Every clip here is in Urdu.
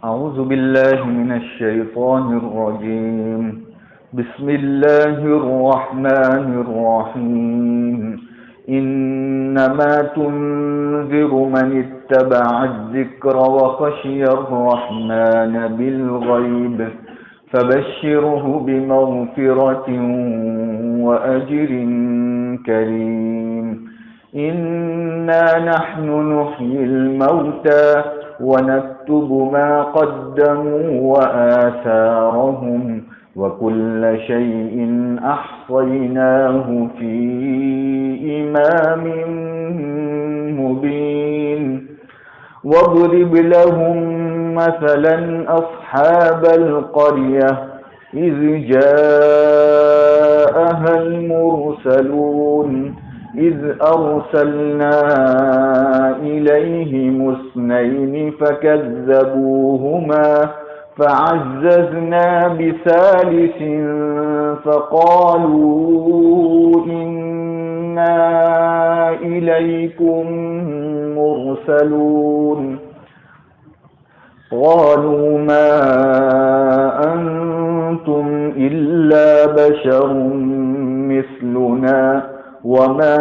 أعوذ بالله من الشيطان الرجيم. بسم الله الرحمن الرحيم. إنما تنذر من اتبع الذكر وخشي الرحمن بالغيب فبشره بمغفرة وأجر كريم. إنا نحن نحيي الموتى ونكتب ما قدموا وآثارهم وكل شيء أحصيناه في إمام مبين. واضرب لهم مثلا أصحاب القرية إذ جاءها المرسلون إذ أرسلنا إليهم اثنين فكذبوهما فعززنا بثالث فقالوا إنا إليكم مرسلون. قالوا ما أنتم إلا بشر مثلنا وما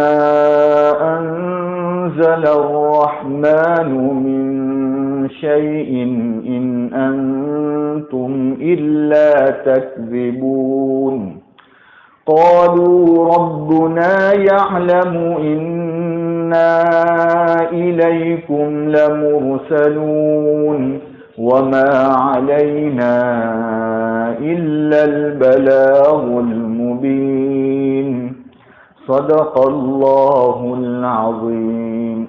أنزل الرحمن من شيء إن أنتم إلا تكذبون. قالوا ربنا يعلم إنا إليكم لمرسلون وما علينا إلا البلاغ المبين. صدق اللہ العظیم.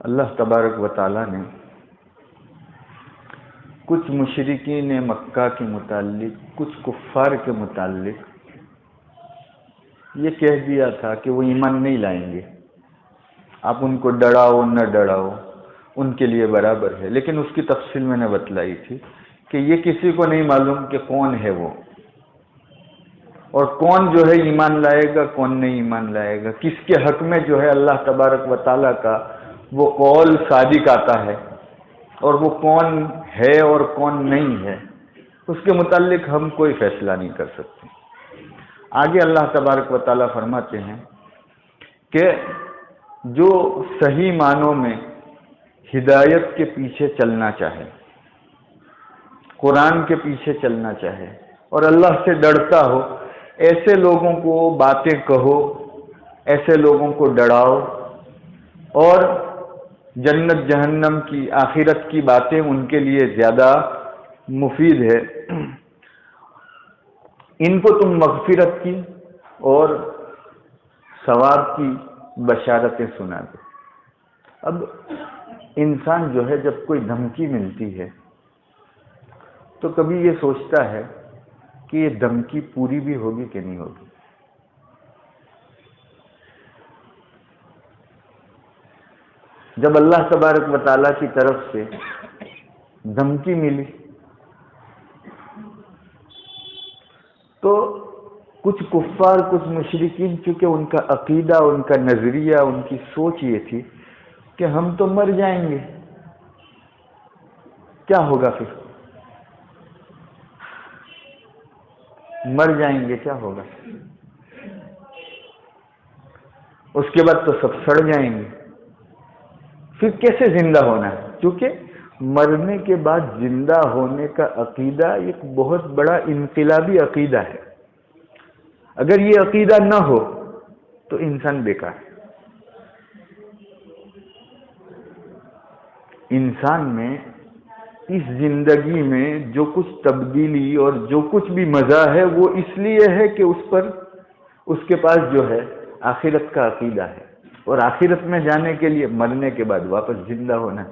اللہ تبارک و تعالیٰ نے کچھ مشرکین مکہ کے متعلق، کچھ کفار کے متعلق یہ کہہ دیا تھا کہ وہ ایمان نہیں لائیں گے. آپ ان کو ڈراؤ نہ ڈراؤ ان کے لیے برابر ہے. لیکن اس کی تفصیل میں نے بتلائی تھی کہ یہ کسی کو نہیں معلوم کہ کون ہے وہ، اور کون جو ہے ایمان لائے گا، کون نہیں ایمان لائے گا، کس کے حق میں جو ہے اللہ تبارک و تعالیٰ کا وہ قول صادق آتا ہے، اور وہ کون ہے اور کون نہیں ہے، اس کے متعلق ہم کوئی فیصلہ نہیں کر سکتے. آگے اللہ تبارک و تعالیٰ فرماتے ہیں کہ جو صحیح معنوں میں ہدایت کے پیچھے چلنا چاہے، قرآن کے پیچھے چلنا چاہے اور اللہ سے ڈرتا ہو، ایسے لوگوں کو باتیں کہو، ایسے لوگوں کو ڈراؤ، اور جنت جہنم کی، آخرت کی باتیں ان کے لیے زیادہ مفید ہے. ان کو تم مغفرت کی اور ثواب کی بشارتیں سنا دو. اب انسان جو ہے جب کوئی دھمکی ملتی ہے تو کبھی یہ سوچتا ہے کہ یہ دھمکی پوری بھی ہوگی کہ نہیں ہوگی. جب اللہ تبارک و تعالیٰ کی طرف سے دھمکی ملی تو کچھ کفار، کچھ مشرکین، چونکہ ان کا عقیدہ، ان کا نظریہ، ان کی سوچ یہ تھی کہ ہم تو مر جائیں گے، کیا ہوگا پھر؟ مر جائیں گے کیا ہوگا؟ اس کے بعد تو سب سڑ جائیں گے، پھر کیسے زندہ ہونا ہے؟ کیونکہ مرنے کے بعد زندہ ہونے کا عقیدہ ایک بہت بڑا انقلابی عقیدہ ہے. اگر یہ عقیدہ نہ ہو تو انسان بیکار ہے. انسان میں اس زندگی میں جو کچھ تبدیلی اور جو کچھ بھی مزہ ہے وہ اس لیے ہے کہ اس کے پاس جو ہے آخرت کا عقیدہ ہے، اور آخرت میں جانے کے لیے مرنے کے بعد واپس زندہ ہونا.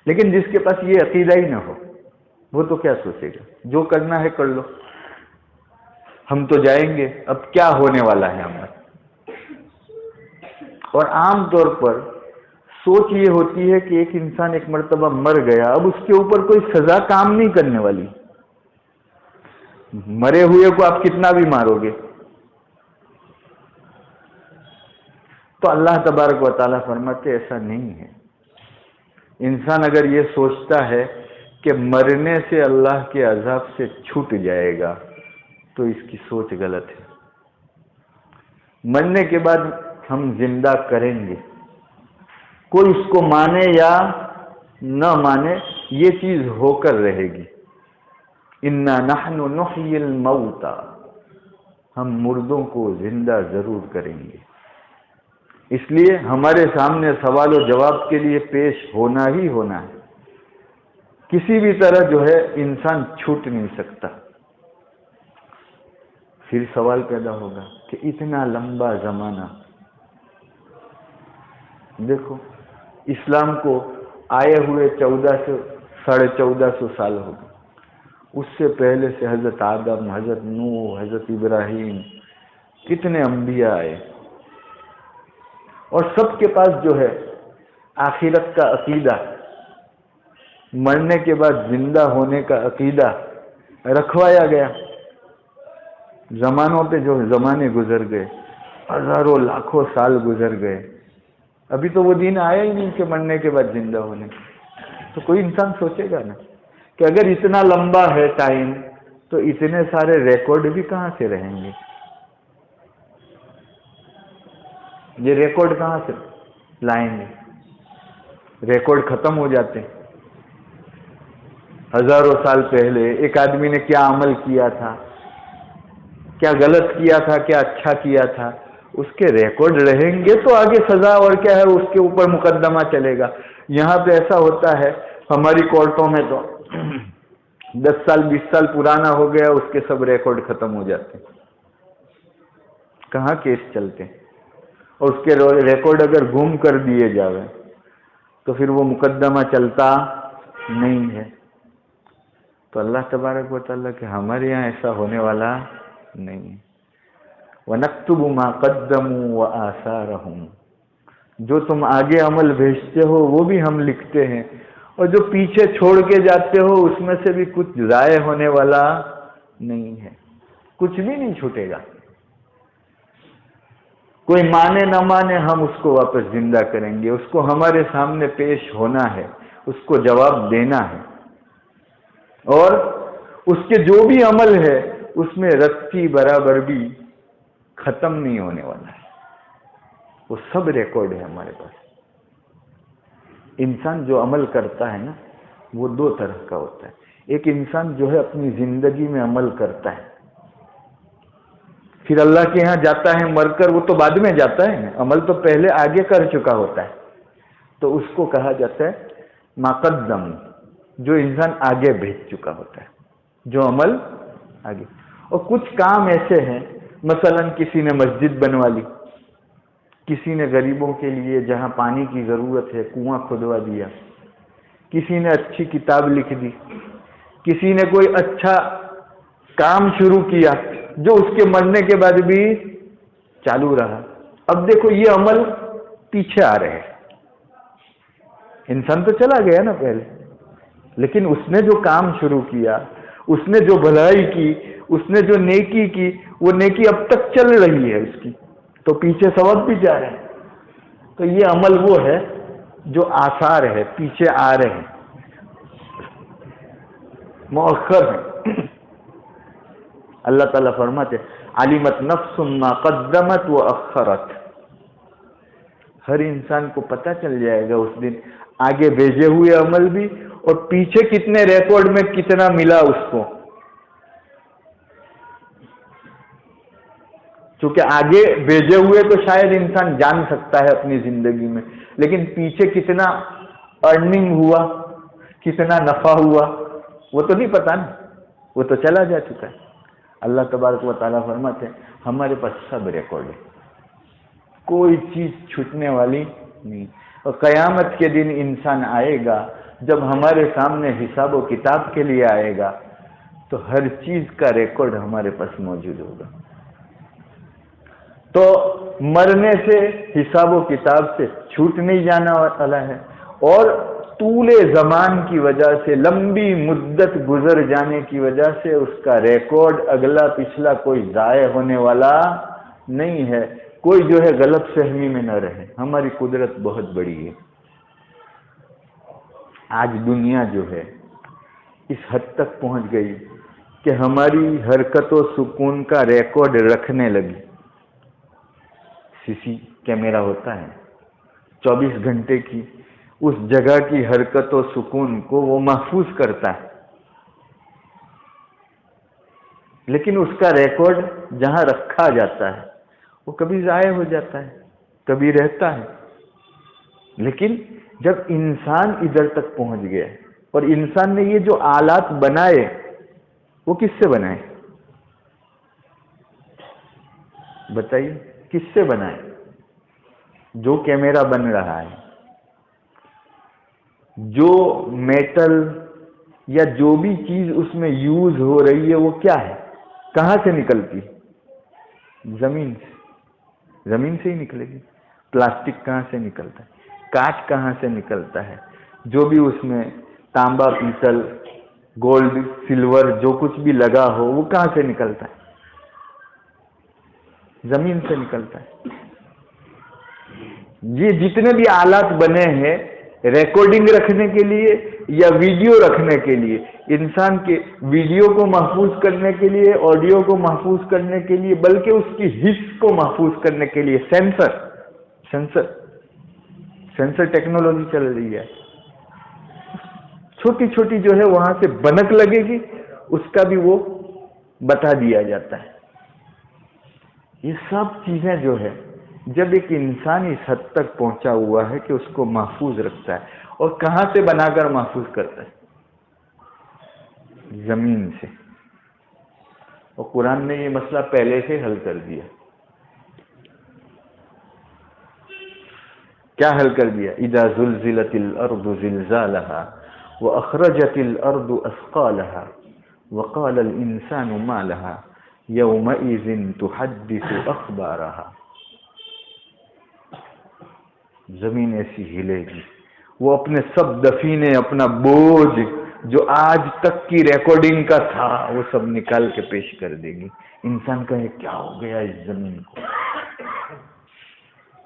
لیکن جس کے پاس یہ عقیدہ ہی نہ ہو وہ تو کیا سوچے گا، جو کرنا ہے کر لو، ہم تو جائیں گے، اب کیا ہونے والا ہے ہمارا. اور عام طور پر سوچ یہ ہوتی ہے کہ ایک انسان ایک مرتبہ مر گیا، اب اس کے اوپر کوئی سزا کام نہیں کرنے والی. مرے ہوئے کو آپ کتنا بھی مارو گے. تو اللہ تبارک و تعالیٰ فرماتے ایسا نہیں ہے. انسان اگر یہ سوچتا ہے کہ مرنے سے اللہ کے عذاب سے چھوٹ جائے گا تو اس کی سوچ غلط ہے. مرنے کے بعد ہم زندہ کریں گے، کوئی اس کو مانے یا نہ مانے، یہ چیز ہو کر رہے گی. انا نحن نحیی الموتى، ہم مردوں کو زندہ ضرور کریں گے. اس لیے ہمارے سامنے سوال و جواب کے لیے پیش ہونا ہی ہونا ہے. کسی بھی طرح جو ہے انسان چھوٹ نہیں سکتا. پھر سوال پیدا ہوگا کہ اتنا لمبا زمانہ، دیکھو اسلام کو آئے ہوئے 1400 سال ہو گئے. اس سے پہلے سے حضرت آدم، حضرت نوح، حضرت ابراہیم، کتنے انبیاء آئے، اور سب کے پاس جو ہے آخرت کا عقیدہ، مرنے کے بعد زندہ ہونے کا عقیدہ رکھوایا گیا. زمانوں پہ جو زمانے گزر گئے، ہزاروں لاکھوں سال گزر گئے، ابھی تو وہ دن آیا ہی نہیں کہ مرنے کے بعد زندہ ہونے. تو کوئی انسان سوچے گا نا کہ اگر اتنا لمبا ہے ٹائم تو اتنے سارے ریکارڈ بھی کہاں سے رہیں گے. یہ ریکارڈ کہاں سے لائیں گے؟ ریکارڈ ختم ہو جاتے ہیں. ہزاروں سال پہلے ایک آدمی نے کیا عمل کیا تھا، کیا غلط کیا تھا، کیا اچھا کیا تھا، اس کے ریکارڈ رہیں گے تو آگے سزا اور کیا ہے اس کے اوپر مقدمہ چلے گا. یہاں پہ ایسا ہوتا ہے ہماری کورٹوں میں تو 10 سال 20 سال پرانا ہو گیا اس کے سب ریکارڈ ختم ہو جاتے ہیں. کہاں کیس چلتے ہیں؟ اور اس کے ریکارڈ اگر گم کر دیے جاوے تو پھر وہ مقدمہ چلتا نہیں ہے. تو اللہ تبارک و تعالیٰ کہ ہمارے یہاں ایسا ہونے والا نہیں ہے. وَنَكْتُبُ مَا قَدَّمُوا وَآثَارَهُمْ، جو تم آگے عمل بھیجتے ہو وہ بھی ہم لکھتے ہیں، اور جو پیچھے چھوڑ کے جاتے ہو اس میں سے بھی کچھ ضائع ہونے والا نہیں ہے. کچھ بھی نہیں چھوٹے گا. کوئی مانے نہ مانے ہم اس کو واپس زندہ کریں گے. اس کو ہمارے سامنے پیش ہونا ہے، اس کو جواب دینا ہے، اور اس کے جو بھی عمل ہے اس میں رتی برابر بھی ختم نہیں ہونے والا ہے. وہ سب ریکارڈ ہے ہمارے پاس. انسان جو عمل کرتا ہے نا وہ 2 طرح کا ہوتا ہے. ایک انسان جو ہے اپنی زندگی میں عمل کرتا ہے، پھر اللہ کے ہاں جاتا ہے مر کر، وہ تو بعد میں جاتا ہے، عمل تو پہلے آگے کر چکا ہوتا ہے. تو اس کو کہا جاتا ہے مقدم، جو انسان آگے بھیج چکا ہوتا ہے، جو عمل آگے. اور کچھ کام ایسے ہیں، مثلا کسی نے مسجد بنوا لی، کسی نے غریبوں کے لیے جہاں پانی کی ضرورت ہے کنواں کھدوا دیا، کسی نے اچھی کتاب لکھ دی، کسی نے کوئی اچھا کام شروع کیا جو اس کے مرنے کے بعد بھی چالو رہا. اب دیکھو یہ عمل پیچھے آ رہے ہیں. انسان تو چلا گیا نا پہلے، لیکن اس نے جو کام شروع کیا، اس نے جو بھلائی کی، اس نے جو نیکی کی، وہ نیکی اب تک چل رہی ہے اس کی، تو پیچھے ثواب بھی جا رہے ہیں. تو یہ عمل وہ ہے جو آثار ہے، پیچھے آ رہے ہیں، مؤخر ہے. اللہ تعالیٰ فرماتے علمت نفس ما قدمت واخرت. ہر انسان کو پتہ چل جائے گا اس دن آگے بھیجے ہوئے عمل بھی، اور پیچھے کتنے ریکارڈ میں کتنا ملا اس کو. چونکہ آگے بھیجے ہوئے تو شاید انسان جان سکتا ہے اپنی زندگی میں، لیکن پیچھے کتنا ارننگ ہوا، کتنا نفع ہوا، وہ تو نہیں پتا نا، وہ تو چلا جا چکا ہے. اللہ تبارک و تعالیٰ فرماتے ہیں ہمارے پاس سب ریکارڈ ہے، کوئی چیز چھوٹنے والی نہیں. اور قیامت کے دن انسان آئے گا جب ہمارے سامنے حساب و کتاب کے لیے آئے گا تو ہر چیز کا ریکارڈ ہمارے پاس موجود ہوگا. تو مرنے سے، حساب و کتاب سے چھوٹ نہیں جانا والا ہے، اور طول زمان کی وجہ سے، لمبی مدت گزر جانے کی وجہ سے اس کا ریکارڈ اگلا پچھلا کوئی ضائع ہونے والا نہیں ہے، کوئی جو ہے غلط فہمی میں نہ رہے۔ ہماری قدرت بہت بڑی ہے۔ آج دنیا جو ہے اس حد تک پہنچ گئی کہ ہماری حرکت و سکون کا ریکارڈ رکھنے لگی۔ سی سی کیمرہ ہوتا ہے، 24 گھنٹے کی اس جگہ کی حرکت و سکون کو وہ محفوظ کرتا ہے، لیکن اس کا ریکارڈ جہاں رکھا جاتا ہے وہ کبھی ضائع ہو جاتا ہے، کبھی رہتا ہے۔ لیکن جب انسان ادھر تک پہنچ گیا، اور انسان نے یہ جو آلات بنائے وہ کس سے بنائے؟ بتائیے کس سے بنائے؟ جو کیمرہ بن رہا ہے، جو میٹل یا جو بھی چیز اس میں یوز ہو رہی ہے وہ کیا ہے؟ کہاں سے نکلتی؟ زمین سے، زمین سے ہی نکلے گی۔ پلاسٹک کہاں سے نکلتا ہے؟ کاٹ کہاں سے نکلتا ہے؟ جو بھی اس میں تانبا، پیتل، گولڈ، سلور جو کچھ بھی لگا ہو وہ کہاں سے نکلتا ہے؟ زمین سے نکلتا ہے۔ یہ جتنے بھی آلات بنے ہیں ریکارڈنگ رکھنے کے لیے یا ویڈیو رکھنے کے لیے، انسان کے ویڈیو کو محفوظ کرنے کے لیے، آڈیو کو محفوظ کرنے کے لیے، بلکہ اس کی حس کو محفوظ کرنے کے لیے سینسر ٹیکنالوجی چل رہی ہے۔ چھوٹی چھوٹی جو ہے وہاں سے بنک لگے گی، اس کا بھی وہ بتا دیا جاتا ہے۔ یہ سب چیزیں جو ہے جب ایک انسان اس حد تک پہنچا ہوا ہے کہ اس کو محفوظ رکھتا ہے، اور کہاں سے بنا کر محفوظ کرتا ہے؟ زمین سے۔ اور قرآن نے یہ مسئلہ پہلے سے حل کر دیا۔ کیا حل کر دیا؟ اذا زلزلت الارض زلزالها واخرجت الارض اثقالها وقال الانسان ما لها يومئذ تحدث اخبارها۔ زمین ایسی ہلے گی، وہ اپنے سب دفینے، اپنا بوجھ جو آج تک کی ریکارڈنگ کا تھا وہ سب نکال کے پیش کر دے گی۔ انسان کہے کیا ہو گیا اس زمین کو؟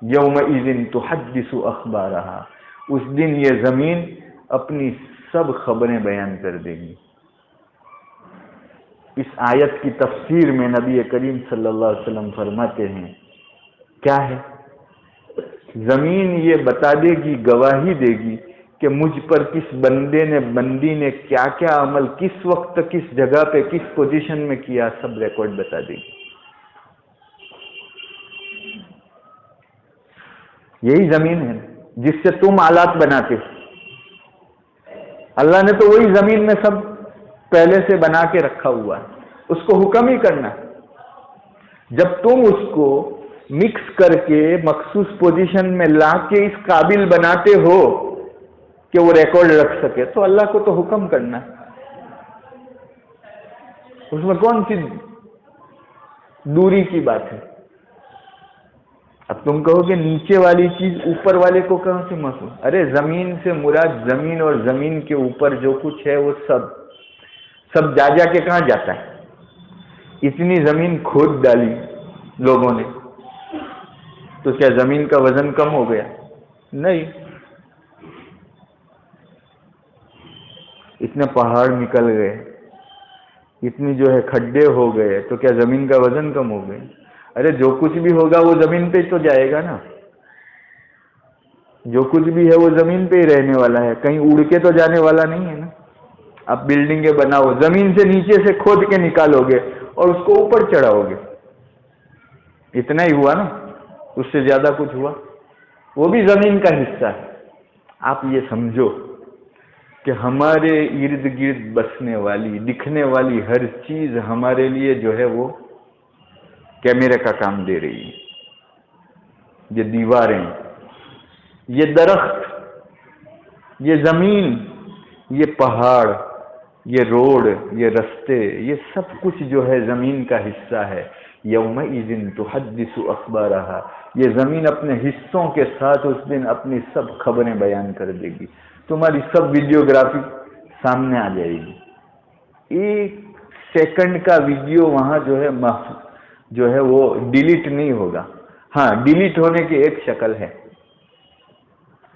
یومئذ تحدث اخبارها، اس دن یہ زمین اپنی سب خبریں بیان کر دے گی۔ اس آیت کی تفسیر میں نبی کریم صلی اللہ علیہ وسلم فرماتے ہیں کیا ہے؟ زمین یہ بتا دے گی، گواہی دے گی کہ مجھ پر کس بندی نے کیا کیا عمل، کس وقت، کس جگہ پہ، کس پوزیشن میں کیا، سب ریکارڈ بتا دے گی۔ یہی زمین ہے جس سے تم آلات بناتے ہو۔ اللہ نے تو وہی زمین میں سب پہلے سے بنا کے رکھا ہوا ہے، اس کو حکم ہی کرنا۔ جب تم اس کو مکس کر کے مخصوص پوزیشن میں لا کے اس قابل بناتے ہو کہ وہ ریکارڈ رکھ سکے، تو اللہ کو تو حکم کرنا ہے۔ اس میں کون سی دوری کی بات ہے؟ اب تم کہو کہ نیچے والی چیز اوپر والے کو کہاں سے محسوس؟ ارے زمین سے مراد زمین اور زمین کے اوپر جو کچھ ہے وہ سب جا کے کہاں جاتا ہے؟ اتنی زمین کھود ڈالی لوگوں نے تو کیا زمین کا وزن کم ہو گیا؟ نہیں۔ اتنے پہاڑ نکل گئے، اتنی جو ہے کھڈے ہو گئے، تو کیا زمین کا وزن کم ہو گیا؟ ارے جو کچھ بھی ہوگا وہ زمین پہ تو جائے گا نا، جو کچھ بھی ہے وہ زمین پہ ہی رہنے والا ہے، کہیں اڑ کے تو جانے والا نہیں ہے نا۔ آپ بلڈنگیں بناؤ، زمین سے نیچے سے کھود کے نکالو گے اور اس کو اوپر چڑھاؤ گے، اتنا ہی ہوا نا، اس سے زیادہ کچھ ہوا؟ وہ بھی زمین کا حصہ ہے۔ آپ یہ سمجھو کہ ہمارے ارد گرد بسنے والی، دکھنے والی ہر چیز ہمارے لیے جو ہے وہ کیمرے کا کام دے رہی ہے۔ یہ دیواریں، یہ درخت، یہ زمین، یہ پہاڑ، یہ روڈ، یہ رستے، یہ سب کچھ جو ہے زمین کا حصہ ہے۔ یومئذ تحدث اخبارہا، یہ زمین اپنے حصوں کے ساتھ اس دن اپنی سب خبریں بیان کر دے گی، تمہاری سب ویڈیوگرافی سامنے آ جائے گی. ایک سیکنڈ کا ویڈیو وہاں جو ہے وہ ڈیلیٹ نہیں ہوگا. ہاں، ڈیلیٹ ہونے کی ایک شکل ہے،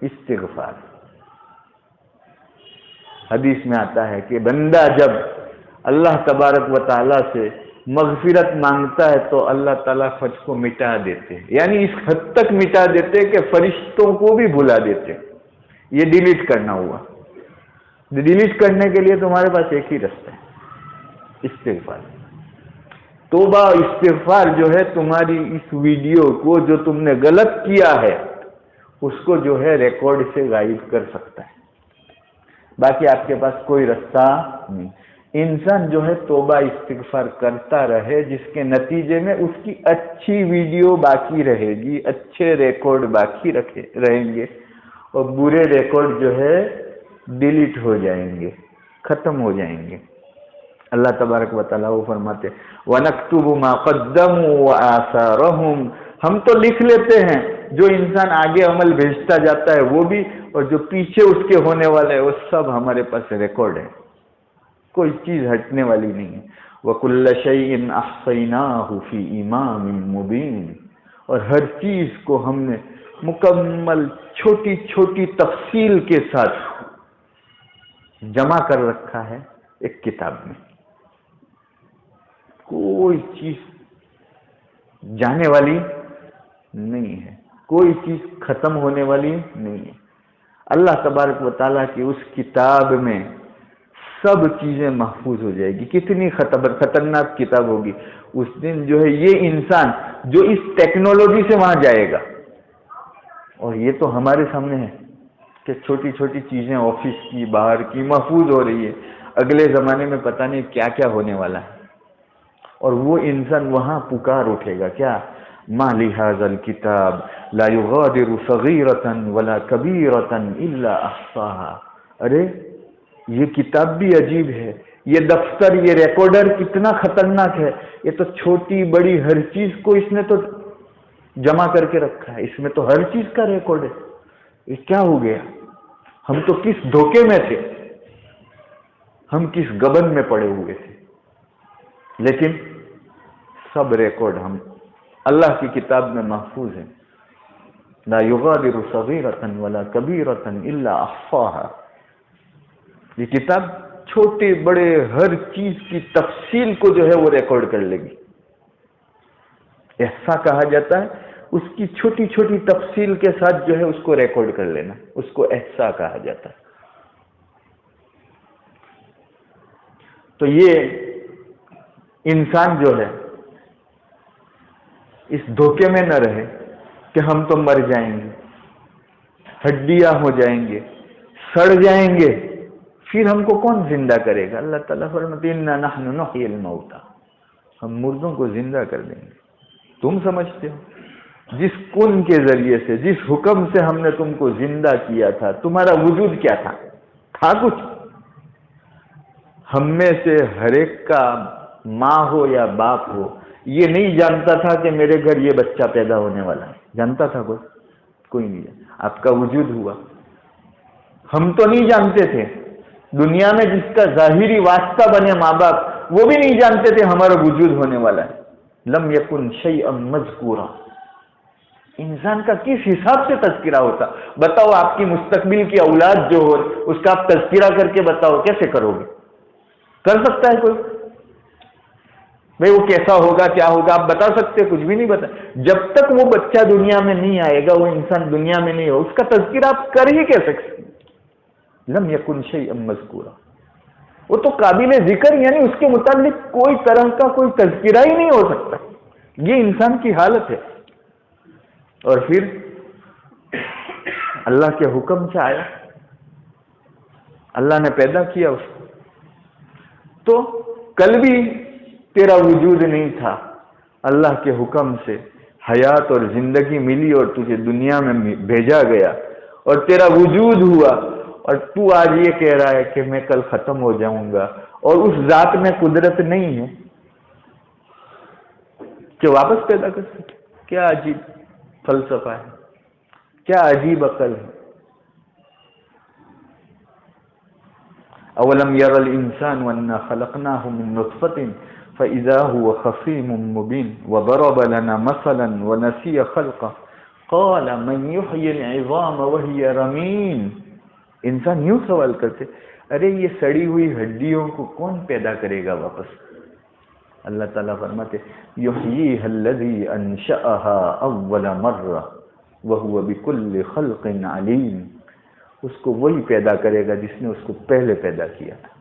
استغفار. حدیث میں آتا ہے کہ بندہ جب اللہ تبارک و تعالیٰ سے مغفرت مانگتا ہے تو اللہ تعالیٰ فج کو مٹا دیتے ہیں، یعنی اس حد تک مٹا دیتے کہ فرشتوں کو بھی بھلا دیتے. یہ ڈیلیٹ کرنا ہوا. ڈیلیٹ کرنے کے لیے تمہارے پاس ایک ہی رستہ ہے، استغفار. توبہ استغفار جو ہے تمہاری اس ویڈیو کو جو تم نے غلط کیا ہے اس کو جو ہے ریکارڈ سے غائب کر سکتا ہے. باقی آپ کے پاس کوئی رستہ نہیں. انسان جو ہے توبہ استغفار کرتا رہے، جس کے نتیجے میں اس کی اچھی ویڈیو باقی رہے گی، اچھے ریکارڈ باقی رہیں گے، اور برے ریکارڈ جو ہے ڈیلیٹ ہو جائیں گے، ختم ہو جائیں گے. اللہ تبارک و تعالیٰ وہ فرماتے وَنَكْتُبُ مَا قَدَّمُوا وَآثَارَهُمْ، ہم تو لکھ لیتے ہیں جو انسان آگے عمل بھیجتا جاتا ہے وہ بھی، اور جو پیچھے اس کے ہونے والے وہ سب ہمارے پاس ریکارڈ ہے، کوئی چیز ہٹنے والی نہیں ہے. وَكُلَّ شَيْءٍ أَحْصَيْنَاهُ فِي إِمَامٍ مُبِينٍ، اور ہر چیز کو ہم نے مکمل چھوٹی چھوٹی تفصیل کے ساتھ جمع کر رکھا ہے ایک کتاب میں. کوئی چیز جانے والی نہیں ہے، کوئی چیز ختم ہونے والی نہیں ہے. اللہ تبارک و تعالیٰ کی اس کتاب میں سب چیزیں محفوظ ہو جائے گی. کتنی خطرناک کتاب ہوگی. اس دن جو ہے یہ انسان جو اس ٹیکنالوجی سے وہاں جائے گا، اور یہ تو ہمارے سامنے ہے کہ چھوٹی چھوٹی چیزیں آفس کی باہر کی محفوظ ہو رہی ہے، اگلے زمانے میں پتہ نہیں کیا کیا ہونے والا ہے. اور وہ انسان وہاں پکار اٹھے گا، کیا ما لهذا الكتاب لا يغادر صغيرة ولا كبيرة الا احصاها. ارے یہ کتاب بھی عجیب ہے، یہ دفتر، یہ ریکارڈر کتنا خطرناک ہے. یہ تو چھوٹی بڑی ہر چیز کو اس نے تو جمع کر کے رکھا ہے، اس میں تو ہر چیز کا ریکارڈ ہے. یہ کیا ہو گیا؟ ہم تو کس دھوکے میں تھے، ہم کس گبن میں پڑے ہوئے تھے. لیکن سب ریکارڈ ہم اللہ کی کتاب میں محفوظ ہیں. لا یغادر صغیرۃ ولا کبیرۃ الا احصاها. یہ کتاب چھوٹے بڑے ہر چیز کی تفصیل کو جو ہے وہ ریکارڈ کر لے گی. احصا کہا جاتا ہے اس کی چھوٹی چھوٹی تفصیل کے ساتھ جو ہے اس کو ریکارڈ کر لینا، اس کو احصا کہا جاتا ہے. تو یہ انسان جو ہے اس دھوکے میں نہ رہے کہ ہم تو مر جائیں گے، ہڈیاں ہو جائیں گے، سڑ جائیں گے، پھر ہم کو کون زندہ کرے گا؟ اللہ تعالیٰ فرماتے انا نحن نحیی الموتى، ہم مردوں کو زندہ کر دیں گے. تم سمجھتے ہو جس کن کے ذریعے سے، جس حکم سے ہم نے تم کو زندہ کیا تھا، تمہارا وجود کیا تھا کچھ؟ ہم میں سے ہر ایک کا ماں ہو یا باپ ہو یہ نہیں جانتا تھا کہ میرے گھر یہ بچہ پیدا ہونے والا ہے. جانتا تھا کوئی نہیں جانتا. آپ کا وجود ہوا. ہم تو نہیں جانتے تھے، دنیا میں جس کا ظاہری واسطہ بنے ماں باپ وہ بھی نہیں جانتے تھے ہمارا وجود ہونے والا ہے. لم یکن شیئا مذکورا. انسان کا کس حساب سے تذکرہ ہوتا؟ بتاؤ، آپ کی مستقبل کی اولاد جو ہو اس کا آپ تذکرہ کر کے بتاؤ، کیسے کرو گے؟ کر سکتا ہے کوئی؟ بھائی وہ کیسا ہوگا، کیا ہوگا، آپ بتا سکتے؟ کچھ بھی نہیں بتا. جب تک وہ بچہ دنیا میں نہیں آئے گا، وہ انسان دنیا میں نہیں ہو، اس کا تذکرہ آپ کر ہی کیسے سکتے؟ لم یکن شیئا مذکورا. وہ تو قابل ذکر، یعنی اس کے متعلق کوئی طرح کا کوئی تذکرہ ہی نہیں ہو سکتا. یہ انسان کی حالت ہے. اور پھر اللہ کے حکم سے آیا، اللہ نے پیدا کیا اس کو. تو کل بھی تیرا وجود نہیں تھا، اللہ کے حکم سے حیات اور زندگی ملی اور تجھے دنیا میں بھیجا گیا اور تیرا وجود ہوا، اور تو آج یہ کہہ رہا ہے کہ میں کل ختم ہو جاؤں گا، اور اس ذات میں قدرت نہیں ہے. کہ واپس پیدا کر سکے. کیا عجیب فلسفہ ہے، کیا عجیب عقل ہے. اولم یر الانسان انا خلقناه من نطفة فاذا هو خصيم مبين وضرب لنا مثلا ونسي خلقه قال من يحيي العظام وهي رميم. انسان یوں سوال کرتے، ارے یہ سڑی ہوئی ہڈیوں کو کون پیدا کرے گا واپس؟ اللہ تعالیٰ فرماتے یحییھا الذی انشأھا اول مرہ وہو بکل خلق علیم. اس کو وہی پیدا کرے گا جس نے اس کو پہلے پیدا کیا تھا،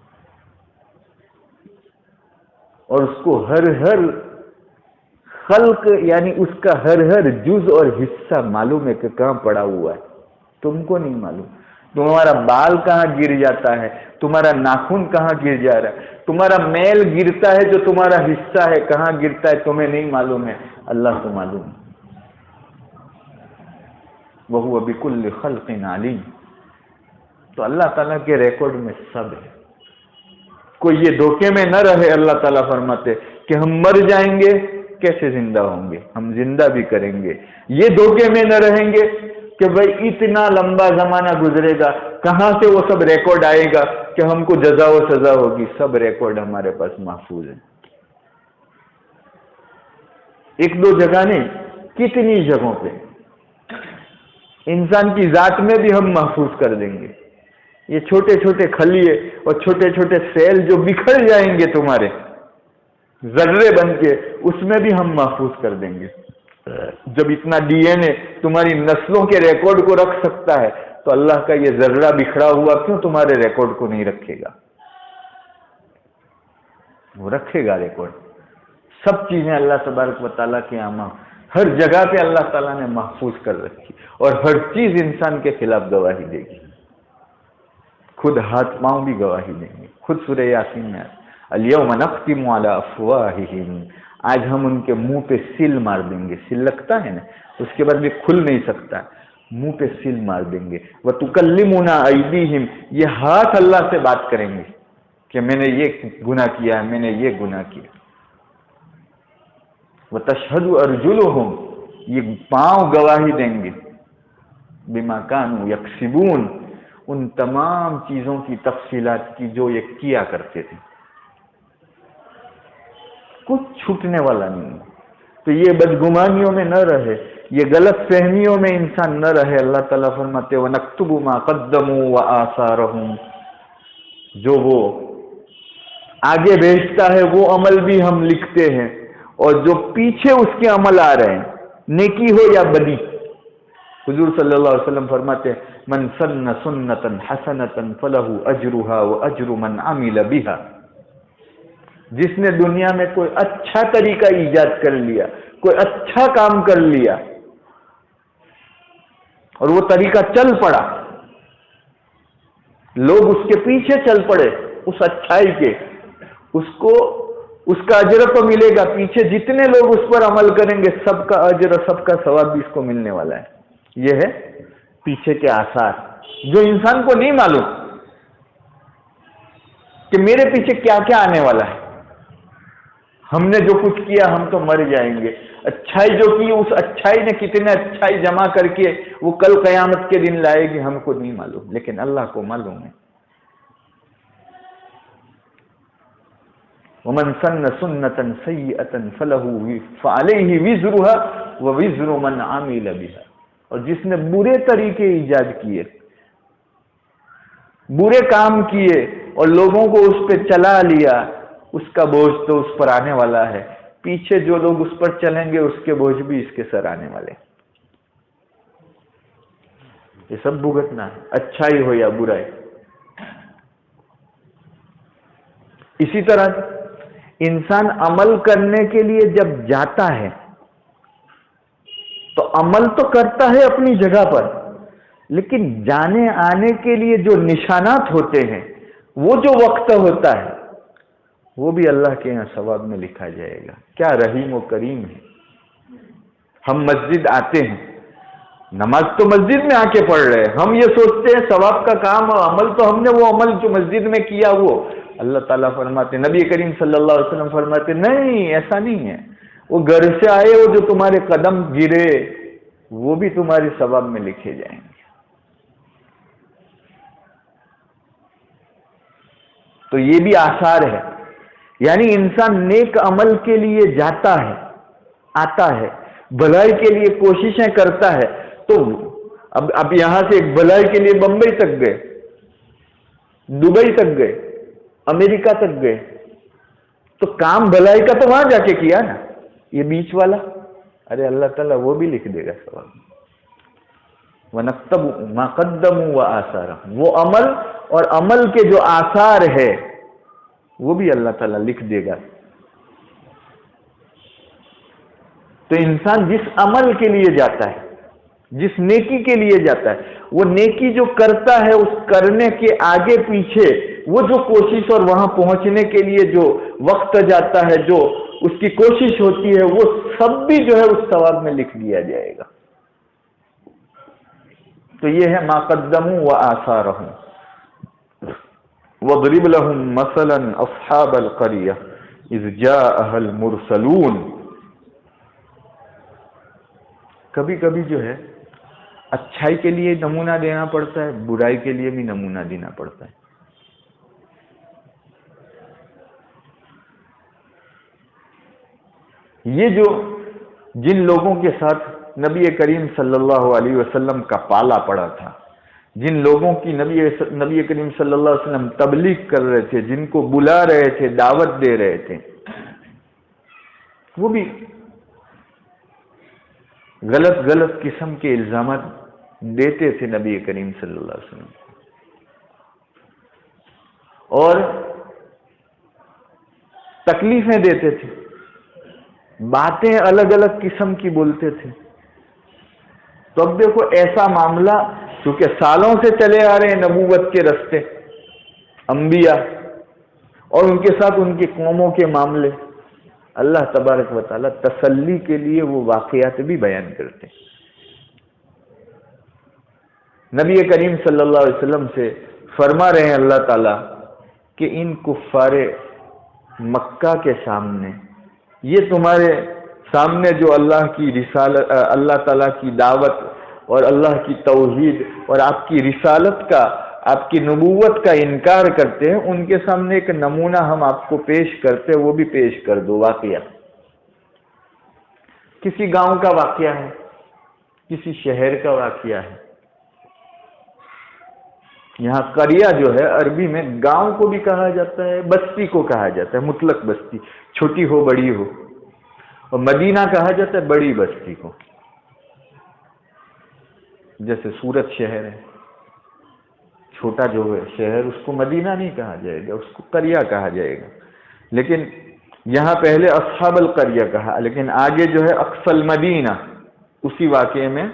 اور اس کو ہر خلق یعنی اس کا ہر جز اور حصہ معلوم ہے کہ کہاں پڑا ہوا ہے. تم کو نہیں معلوم. تمہارا بال کہاں گر جاتا ہے، تمہارا ناخن کہاں گر جا رہا ہے، تمہارا میل گرتا ہے جو تمہارا حصہ ہے کہاں گرتا ہے، تمہیں نہیں معلوم ہے، اللہ کو معلوم ہے. وَهُوَ بِكُلِّ خَلْقٍ عَلِيمٌ. تو اللہ تعالیٰ کے ریکارڈ میں سب ہے. کوئی یہ دھوکے میں نہ رہے. اللہ تعالیٰ فرماتے کہ ہم مر جائیں گے کیسے زندہ ہوں گے، ہم زندہ بھی کریں گے. یہ دھوکے میں نہ رہیں گے کہ بھائی اتنا لمبا زمانہ گزرے گا، کہاں سے وہ سب ریکارڈ آئے گا کہ ہم کو جزا و سزا ہوگی. سب ریکارڈ ہمارے پاس محفوظ ہے. ایک دو جگہ نہیں، کتنی جگہوں پہ. انسان کی ذات میں بھی ہم محفوظ کر دیں گے. یہ چھوٹے چھوٹے خلیے اور چھوٹے چھوٹے سیل جو بکھر جائیں گے تمہارے ذرے بن کے، اس میں بھی ہم محفوظ کر دیں گے. جب اتنا ڈی این اے تمہاری نسلوں کے ریکارڈ کو رکھ سکتا ہے تو اللہ کا یہ ذرہ بکھرا ہوا کیوں تمہارے ریکارڈ کو نہیں رکھے گا؟ وہ رکھے گا ریکارڈ. سب چیزیں اللہ تبارک و تعالیٰ کے یہاں ہر جگہ پہ اللہ تعالیٰ نے محفوظ کر رکھی، اور ہر چیز انسان کے خلاف گواہی دے گی. خود ہاتھ پاؤں بھی گواہی دیں گے. خود سورہ یاسین میں الیوم نختم علی افواہہم، آج ہم ان کے منہ پہ سل مار دیں گے. سل لگتا ہے نا، اس کے بعد بھی کھل نہیں سکتا، منہ پہ سل مار دیں گے. وتکلمنا ایدیہم، یہ ہاتھ اللہ سے بات کریں گے کہ میں نے یہ گناہ کیا ہے، میں نے یہ گناہ کیا. وتشہد ارجلہم، یہ پاؤں گواہی دیں گے بما کانوا یکسبون، ان تمام چیزوں کی تفصیلات کی جو یہ کیا کرتے تھے. کچھ چھوٹنے والا نہیں. تو یہ بدگمانیوں میں نہ رہے، یہ غلط فہمیوں میں انسان نہ رہے. اللہ تعالیٰ فرماتے وَنَكْتُبُ مَا قَدَّمُوا وَآثَارَهُمْ، جو وہ آگے بھیجتا ہے وہ عمل بھی ہم لکھتے ہیں، اور جو پیچھے اس کے عمل آ رہے ہیں، نیکی ہو یا بدی. حضور صلی اللہ علیہ وسلم فرماتے ہیں من سن سنتا حسنتا فلہ اجرہا واجر من عمل بہا. جس نے دنیا میں کوئی اچھا طریقہ ایجاد کر لیا، کوئی اچھا کام کر لیا، اور وہ طریقہ چل پڑا، لوگ اس کے پیچھے چل پڑے اس اچھائی کے، اس کا اجر تو ملے گا. پیچھے جتنے لوگ اس پر عمل کریں گے سب کا اجر، سب کا ثواب بھی اس کو ملنے والا ہے. یہ ہے پیچھے کے آثار جو انسان کو نہیں معلوم کہ میرے پیچھے کیا کیا آنے والا ہے. ہم نے جو کچھ کیا ہم تو مر جائیں گے. اچھائی جو کی اس اچھائی نے کتنے اچھائی جمع کر کے وہ کل قیامت کے دن لائے گی ہم کو نہیں معلوم، لیکن اللہ کو معلوم ہے. ومن سن سنتا سیئتا فعلیہ وزرها ووزر من عمل بها. اور جس نے برے طریقے ایجاد کیے، برے کام کیے اور لوگوں کو اس پہ چلا لیا، اس کا بوجھ تو اس پر آنے والا ہے. پیچھے جو لوگ اس پر چلیں گے اس کے بوجھ بھی اس کے سر آنے والے. یہ سب بھگتنا ہے، اچھائی ہو یا برائی. اسی طرح انسان عمل کرنے کے لیے جب جاتا ہے تو عمل تو کرتا ہے اپنی جگہ پر، لیکن جانے آنے کے لیے جو نشانات ہوتے ہیں، وہ جو وقت ہوتا ہے، وہ بھی اللہ کے یہاں ثواب میں لکھا جائے گا. کیا رحیم و کریم ہے. ہم مسجد آتے ہیں، نماز تو مسجد میں آ کے پڑھ رہے ہیں، ہم یہ سوچتے ہیں ثواب کا کام اور عمل تو ہم نے وہ عمل جو مسجد میں کیا وہ. اللہ تعالیٰ فرماتے، نبی کریم صلی اللہ علیہ وسلم فرماتے نہیں، ایسا نہیں ہے. وہ گھر سے آئے ہو جو تمہارے قدم گرے وہ بھی تمہارے ثواب میں لکھے جائیں گے. تو یہ بھی آثار ہے. یعنی انسان نیک عمل کے لیے جاتا ہے، آتا ہے، بھلائی کے لیے کوششیں کرتا ہے. تو اب یہاں سے ایک بھلائی کے لیے بمبئی تک گئے، دبئی تک گئے، امریکہ تک گئے، تو کام بھلائی کا تو وہاں جا کے کیا نا. یہ بیچ والا، ارے اللہ تعالیٰ وہ بھی لکھ دے گا ثواب. وَنَكْتُبُ مَا قَدَّمُوا وَآثَارَهُمْ، وہ عمل اور عمل کے جو آثار ہے وہ بھی اللہ تعالیٰ لکھ دے گا. تو انسان جس عمل کے لیے جاتا ہے، جس نیکی کے لیے جاتا ہے، وہ نیکی جو کرتا ہے اس کرنے کے آگے پیچھے وہ جو کوشش اور وہاں پہنچنے کے لیے جو وقت جاتا ہے، جو اس کی کوشش ہوتی ہے، وہ سب بھی جو ہے اس ثواب میں لکھ دیا جائے گا. تو یہ ہے ما قدموا وآثارهم. وَاضْرِبْ لَهُمْ مَثَلًا أَصْحَابَ الْقَرْيَةِ إِذْ جَاءَهَا الْمُرْسَلُونَ. کبھی کبھی جو ہے اچھائی کے لیے نمونہ دینا پڑتا ہے، برائی کے لیے بھی نمونہ دینا پڑتا ہے. یہ جو جن لوگوں کے ساتھ نبی کریم صلی اللہ علیہ وسلم کا پالا پڑا تھا، جن لوگوں کی نبی کریم صلی اللہ علیہ وسلم تبلیغ کر رہے تھے، جن کو بلا رہے تھے، دعوت دے رہے تھے، وہ بھی غلط قسم کے الزامات دیتے تھے نبی کریم صلی اللہ علیہ وسلم، اور تکلیفیں دیتے تھے، باتیں الگ قسم کی بولتے تھے. تو اب دیکھو ایسا معاملہ کیونکہ سالوں سے چلے آ رہے ہیں نبوت کے رستے، انبیاء اور ان کے ساتھ ان کی قوموں کے معاملے، اللہ تبارک و تعالیٰ تسلی کے لیے وہ واقعات بھی بیان کرتے ہیں. نبی کریم صلی اللہ علیہ وسلم سے فرما رہے ہیں اللہ تعالیٰ کہ ان کفار مکہ کے سامنے، یہ تمہارے سامنے جو اللہ کی رسالت، اللہ تعالیٰ کی دعوت اور اللہ کی توحید اور آپ کی رسالت کا، آپ کی نبوت کا انکار کرتے ہیں، ان کے سامنے ایک نمونہ ہم آپ کو پیش کرتے ہیں، وہ بھی پیش کر دو. واقعہ کسی گاؤں کا واقعہ ہے، کسی شہر کا واقعہ ہے. یہاں قریہ جو ہے عربی میں گاؤں کو بھی کہا جاتا ہے، بستی کو کہا جاتا ہے، مطلق بستی، چھوٹی ہو بڑی ہو. اور مدینہ کہا جاتا ہے بڑی بستی کو. جیسے سورت شہر ہے، چھوٹا جو ہے شہر، اس کو مدینہ نہیں کہا جائے گا، اس کو قریہ کہا جائے گا. لیکن یہاں پہلے اصحاب القریہ کہا، لیکن آگے جو ہے اقصى المدینہ، اسی واقعے میں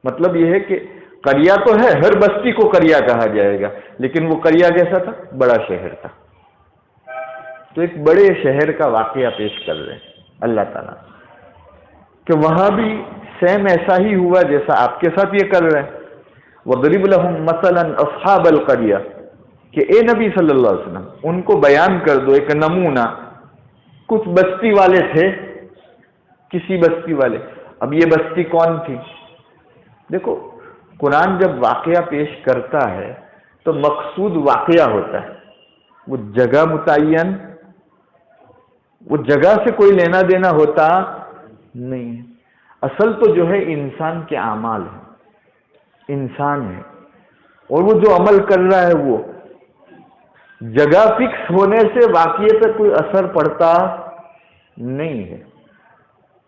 مطلب یہ ہے کہ قریہ تو ہے، ہر بستی کو قریہ کہا جائے گا، لیکن وہ قریہ کیسا تھا؟ بڑا شہر تھا. تو ایک بڑے شہر کا واقعہ پیش کر رہے ہیں اللہ تعالیٰ کہ وہاں بھی سیم ایسا ہی ہوا جیسا آپ کے ساتھ یہ کر رہے ہیں. وَضْرِبْ لَهُمْ مَثَلًا أَصْحَابَ الْقَرْيَةِ کہ اے نبی صلی اللہ علیہ وسلم ان کو بیان کر دو ایک نمونہ. کچھ بستی والے تھے، کسی بستی والے. اب یہ بستی کون تھی؟ دیکھو قرآن جب واقعہ پیش کرتا ہے تو مقصود واقعہ ہوتا ہے، وہ جگہ متعین، وہ جگہ سے کوئی لینا دینا ہوتا نہیں ہے. اصل تو جو ہے انسان کے اعمال ہے، انسان ہے، اور وہ جو عمل کر رہا ہے وہ جگہ فکس ہونے سے واقعے پہ کوئی اثر پڑتا نہیں ہے.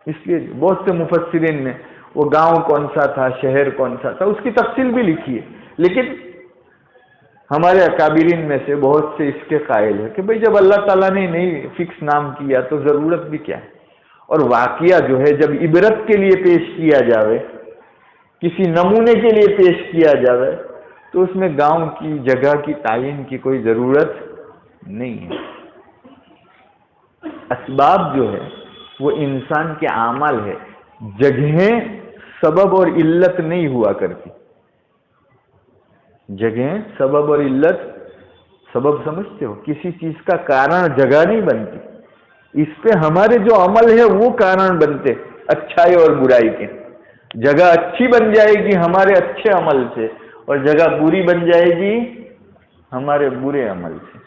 اس لیے بہت سے مفسرین نے وہ گاؤں کون سا تھا، شہر کون سا تھا، اس کی تفصیل بھی لکھی ہے. لیکن ہمارے اکابرین میں سے بہت سے اس کے قائل ہے کہ بھئی جب اللہ تعالیٰ نے نہیں فکس نام کیا تو ضرورت بھی کیا ہے. اور واقعہ جو ہے جب عبرت کے لیے پیش کیا جاوے، کسی نمونے کے لیے پیش کیا جاوے، تو اس میں گاؤں کی، جگہ کی تعین کی کوئی ضرورت نہیں ہے. اسباب جو ہے وہ انسان کے اعمال ہے، جگہیں سبب اور علت نہیں ہوا کرتی. جگہیں سبب اور علت، سبب سمجھتے ہو، کسی چیز کا کارن جگہ نہیں بنتی. اس پہ ہمارے جو عمل ہے وہ کارن بنتے اچھائی اور برائی کے. جگہ اچھی بن جائے گی ہمارے اچھے عمل سے اور جگہ بری بن جائے گی ہمارے برے عمل سے.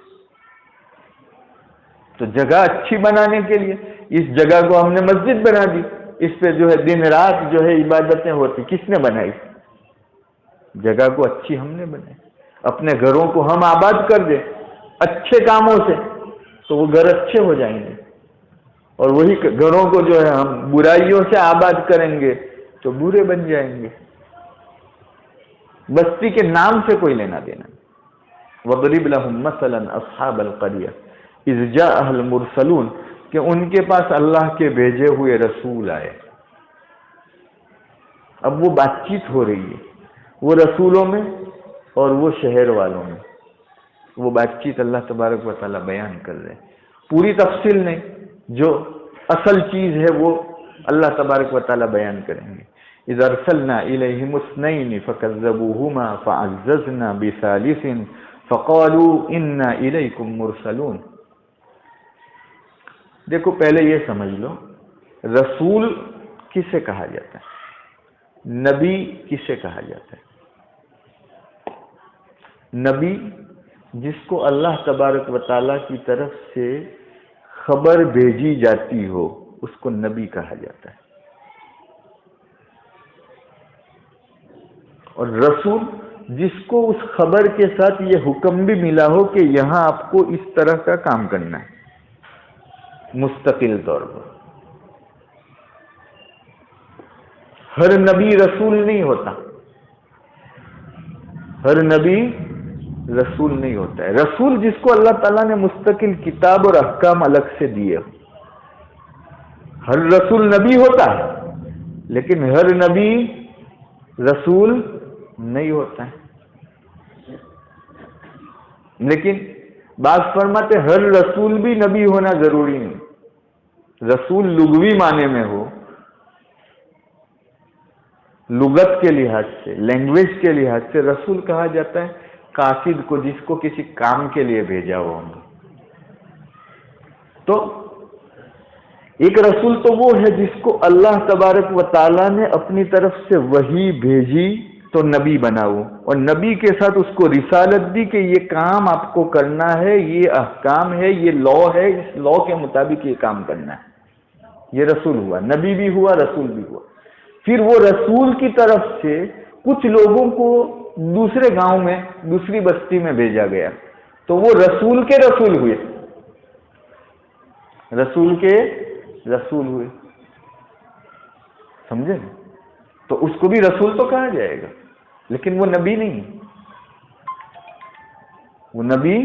تو جگہ اچھی بنانے کے لیے اس جگہ کو ہم نے مسجد بنا دی, اس پہ جو ہے دن رات جو ہے عبادتیں ہوتی. کس نے بنائی؟ جگہ کو اچھی ہم نے بنائی. اپنے گھروں کو ہم آباد کر دیں اچھے کاموں سے تو وہ گھر اچھے ہو جائیں گے, اور وہی گھروں کو جو ہے ہم برائیوں سے آباد کریں گے تو برے بن جائیں گے. بستی کے نام سے کوئی لینا دینا. وَضْرِبْ لَهُمْ مَثَلًا أَصْحَابَ الْقَرْيَةِ إِذْ جَاءَهَا الْمُرْسَلُونَ کہ ان کے پاس اللہ کے بھیجے ہوئے رسول آئے. اب وہ بات چیت ہو رہی ہے وہ رسولوں میں اور وہ شہر والوں میں. وہ بات چیت اللہ تبارک و تعالیٰ بیان کر رہے ہیں, پوری تفصیل نہیں, جو اصل چیز ہے وہ اللہ تبارک و تعالیٰ بیان کریں گے. اذ ارسلنا الیہم اثنین فکذبوہما فعززنا بثالث فقالوا انا الیکم مرسلون. دیکھو پہلے یہ سمجھ لو رسول کسے کہا جاتا ہے, نبی کسے کہا جاتا ہے؟ نبی جس کو اللہ تبارک و تعالیٰ کی طرف سے خبر بھیجی جاتی ہو اس کو نبی کہا جاتا ہے. اور رسول جس کو اس خبر کے ساتھ یہ حکم بھی ملا ہو کہ یہاں آپ کو اس طرح کا کام کرنا ہے مستقل طور پر. ہر نبی رسول نہیں ہوتا, ہر نبی رسول نہیں ہوتا ہے. رسول جس کو اللہ تعالیٰ نے مستقل کتاب اور احکام الگ سے دیے. ہر رسول نبی ہوتا ہے لیکن ہر نبی رسول نہیں ہوتا ہے. لیکن بعض فرماتے ہر رسول بھی نبی ہونا ضروری نہیں. رسول لغوی معنی میں ہو, لغت کے لحاظ سے, لینگویج کے لحاظ سے رسول کہا جاتا ہے قاصد کو, جس کو کسی کام کے لیے بھیجا ہو ہم. تو ایک رسول تو وہ ہے جس کو اللہ تبارک و تعالیٰ نے اپنی طرف سے وحی بھیجی تو نبی بنا وہ, اور نبی کے ساتھ اس کو رسالت دی کہ یہ کام آپ کو کرنا ہے, یہ احکام ہے, یہ لا ہے, اس لا کے مطابق یہ کام کرنا ہے. یہ رسول ہوا, نبی بھی ہوا, رسول بھی ہوا. پھر وہ رسول کی طرف سے کچھ لوگوں کو دوسرے گاؤں میں دوسری بستی میں بھیجا گیا تو وہ رسول کے رسول ہوئے, رسول کے رسول ہوئے. سمجھے؟ تو اس کو بھی رسول تو کہا جائے گا لیکن وہ نبی نہیں, وہ نبی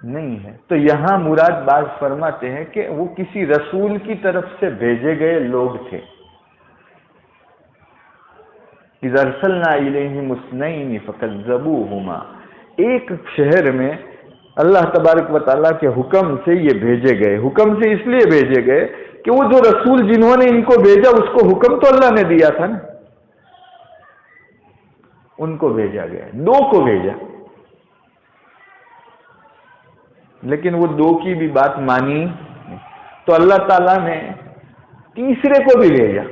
نہیں ہے. تو یہاں مراد باز فرماتے ہیں کہ وہ کسی رسول کی طرف سے بھیجے گئے لوگ تھے. اذ ارسلنا الیہم اثنین فکذبوہما, ایک شہر میں اللہ تبارک و تعالیٰ کے حکم سے یہ بھیجے گئے. حکم سے اس لیے بھیجے گئے کہ وہ جو رسول جنہوں نے ان کو بھیجا اس کو حکم تو اللہ نے دیا تھا نا, ان کو بھیجا گیا, دو کو بھیجا. لیکن وہ دو کی بھی بات مانی تو اللہ تعالیٰ نے تیسرے کو بھی بھیجا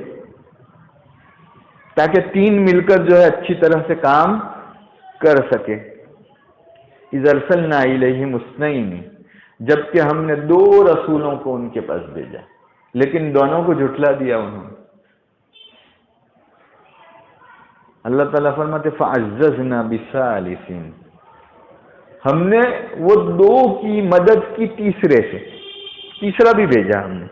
تاکہ تین مل کر جو ہے اچھی طرح سے کام کر سکے. اذ ارسلنا الیہم اثنین, جبکہ ہم نے دو رسولوں کو ان کے پاس بھیجا لیکن دونوں کو جھٹلا دیا انہوں نے. اللہ تعالیٰ فرماتے فعززنا بثالث, ہم نے وہ دو کی مدد کی تیسرے سے, تیسرا بھی بھیجا ہم نے,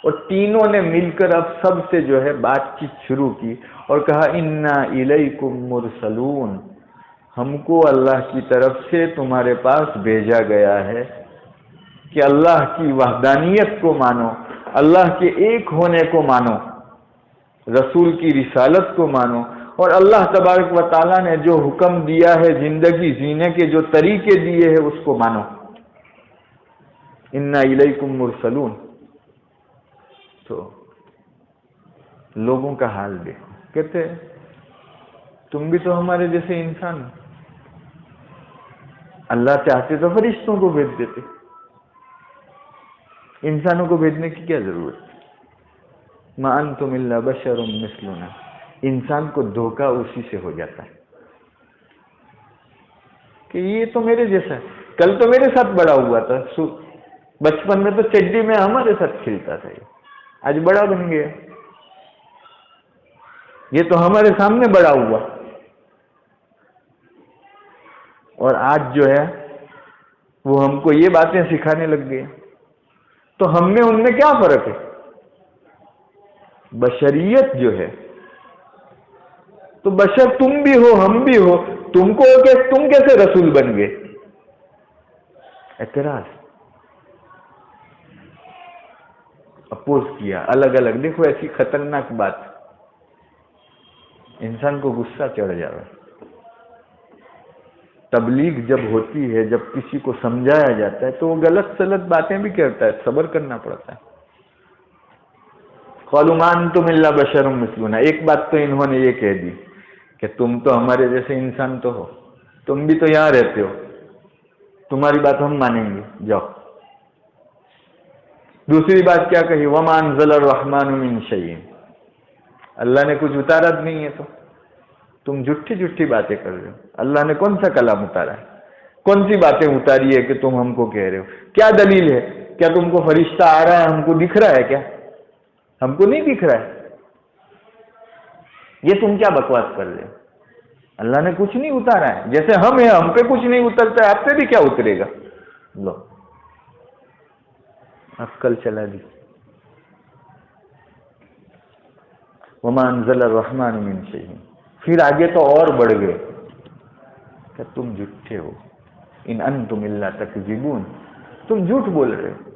اور تینوں نے مل کر اب سب سے جو ہے بات چیت شروع کی اور کہا انا الیکم مرسلون, ہم کو اللہ کی طرف سے تمہارے پاس بھیجا گیا ہے کہ اللہ کی وحدانیت کو مانو, اللہ کے ایک ہونے کو مانو, رسول کی رسالت کو مانو, اور اللہ تبارک و تعالیٰ نے جو حکم دیا ہے زندگی جینے کے جو طریقے دیے ہیں اس کو مانو. انا الیکم مرسلون. تو لوگوں کا حال دیکھو, کہتے تم بھی تو ہمارے جیسے انسان, اللہ چاہتے تو فرشتوں کو بھیج دیتے, انسانوں کو بھیجنے کی کیا ضرورت؟ ما انتم الا بشر مثلنا. انسان کو دھوکہ اسی سے ہو جاتا ہے کہ یہ تو میرے جیسا ہے. کل تو میرے ساتھ بڑا ہوا تھا، بچپن میں تو چڈی میں ہمارے ساتھ کھیلتا تھا، آج بڑا بن گیا، یہ تو ہمارے سامنے بڑا ہوا، اور آج جو ہے وہ ہم کو یہ باتیں سکھانے لگ گئے. تو ہم میں ان میں کیا فرق ہے؟ بشریت جو ہے، تو بشر تم بھی ہو ہم بھی ہو، تم کیسے رسول بن گئے؟ اعتراض، اپوز کیا، الگ الگ. دیکھو ایسی خطرناک بات، انسان کو غصہ چڑھ جاتا ہے. تبلیغ جب ہوتی ہے، جب کسی کو سمجھایا جاتا ہے تو وہ غلط سلط باتیں بھی کرتا ہے، صبر کرنا پڑتا ہے. قالوا ما انتم الا بشر مثلنا. ایک بات تو انہوں نے یہ کہہ دی کہ تم تو ہمارے جیسے انسان تو ہو، تم بھی تو یہاں رہتے ہو، تمہاری بات ہم مانیں گے، جاؤ. دوسری بات کیا کہی؟ وما انزل الرحمن من شیء. اللہ نے کچھ اتارا نہیں ہے تو تم جھوٹی باتیں کر رہے ہو. اللہ نے کون سا کلام اتارا ہے؟ کون سی باتیں اتاری ہے کہ تم ہم کو کہہ رہے ہو؟ کیا دلیل ہے؟ کیا تم کو فرشتہ آ رہا ہے ہم کو دکھ رہا ہے کیا؟ ہم کو نہیں دکھ رہا ہے. یہ تم کیا بکواس کر رہے ہو؟ اللہ نے کچھ نہیں اتارا ہے. جیسے ہم ہیں، ہم پہ کچھ نہیں اترتا ہے، آپ پہ بھی کیا اترے گا؟ لو، عقل چلا دی. وما انزل الرحمن من شیء. پھر آگے تو اور بڑھ گئے کہ تم جھوٹے ہو، ان انتم الا تکذبون. تم جھوٹ بول رہے ہو،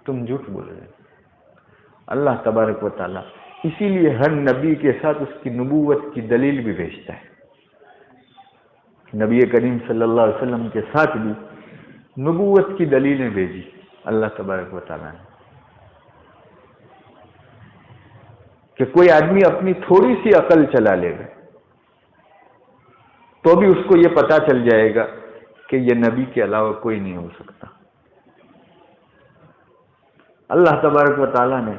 تم جھوٹ بول رہے ہو. اللہ تبارک و تعالیٰ اسی لیے ہر نبی کے ساتھ اس کی نبوت کی دلیل بھی بھیجتا ہے. نبی کریم صلی اللہ علیہ وسلم کے ساتھ بھی نبوت کی دلیلیں بھیجی اللہ تبارک و تعالیٰ نے، کہ کوئی آدمی اپنی تھوڑی سی عقل چلا لے گا تو بھی اس کو یہ پتا چل جائے گا کہ یہ نبی کے علاوہ کوئی نہیں ہو سکتا. اللہ تبارک و تعالیٰ نے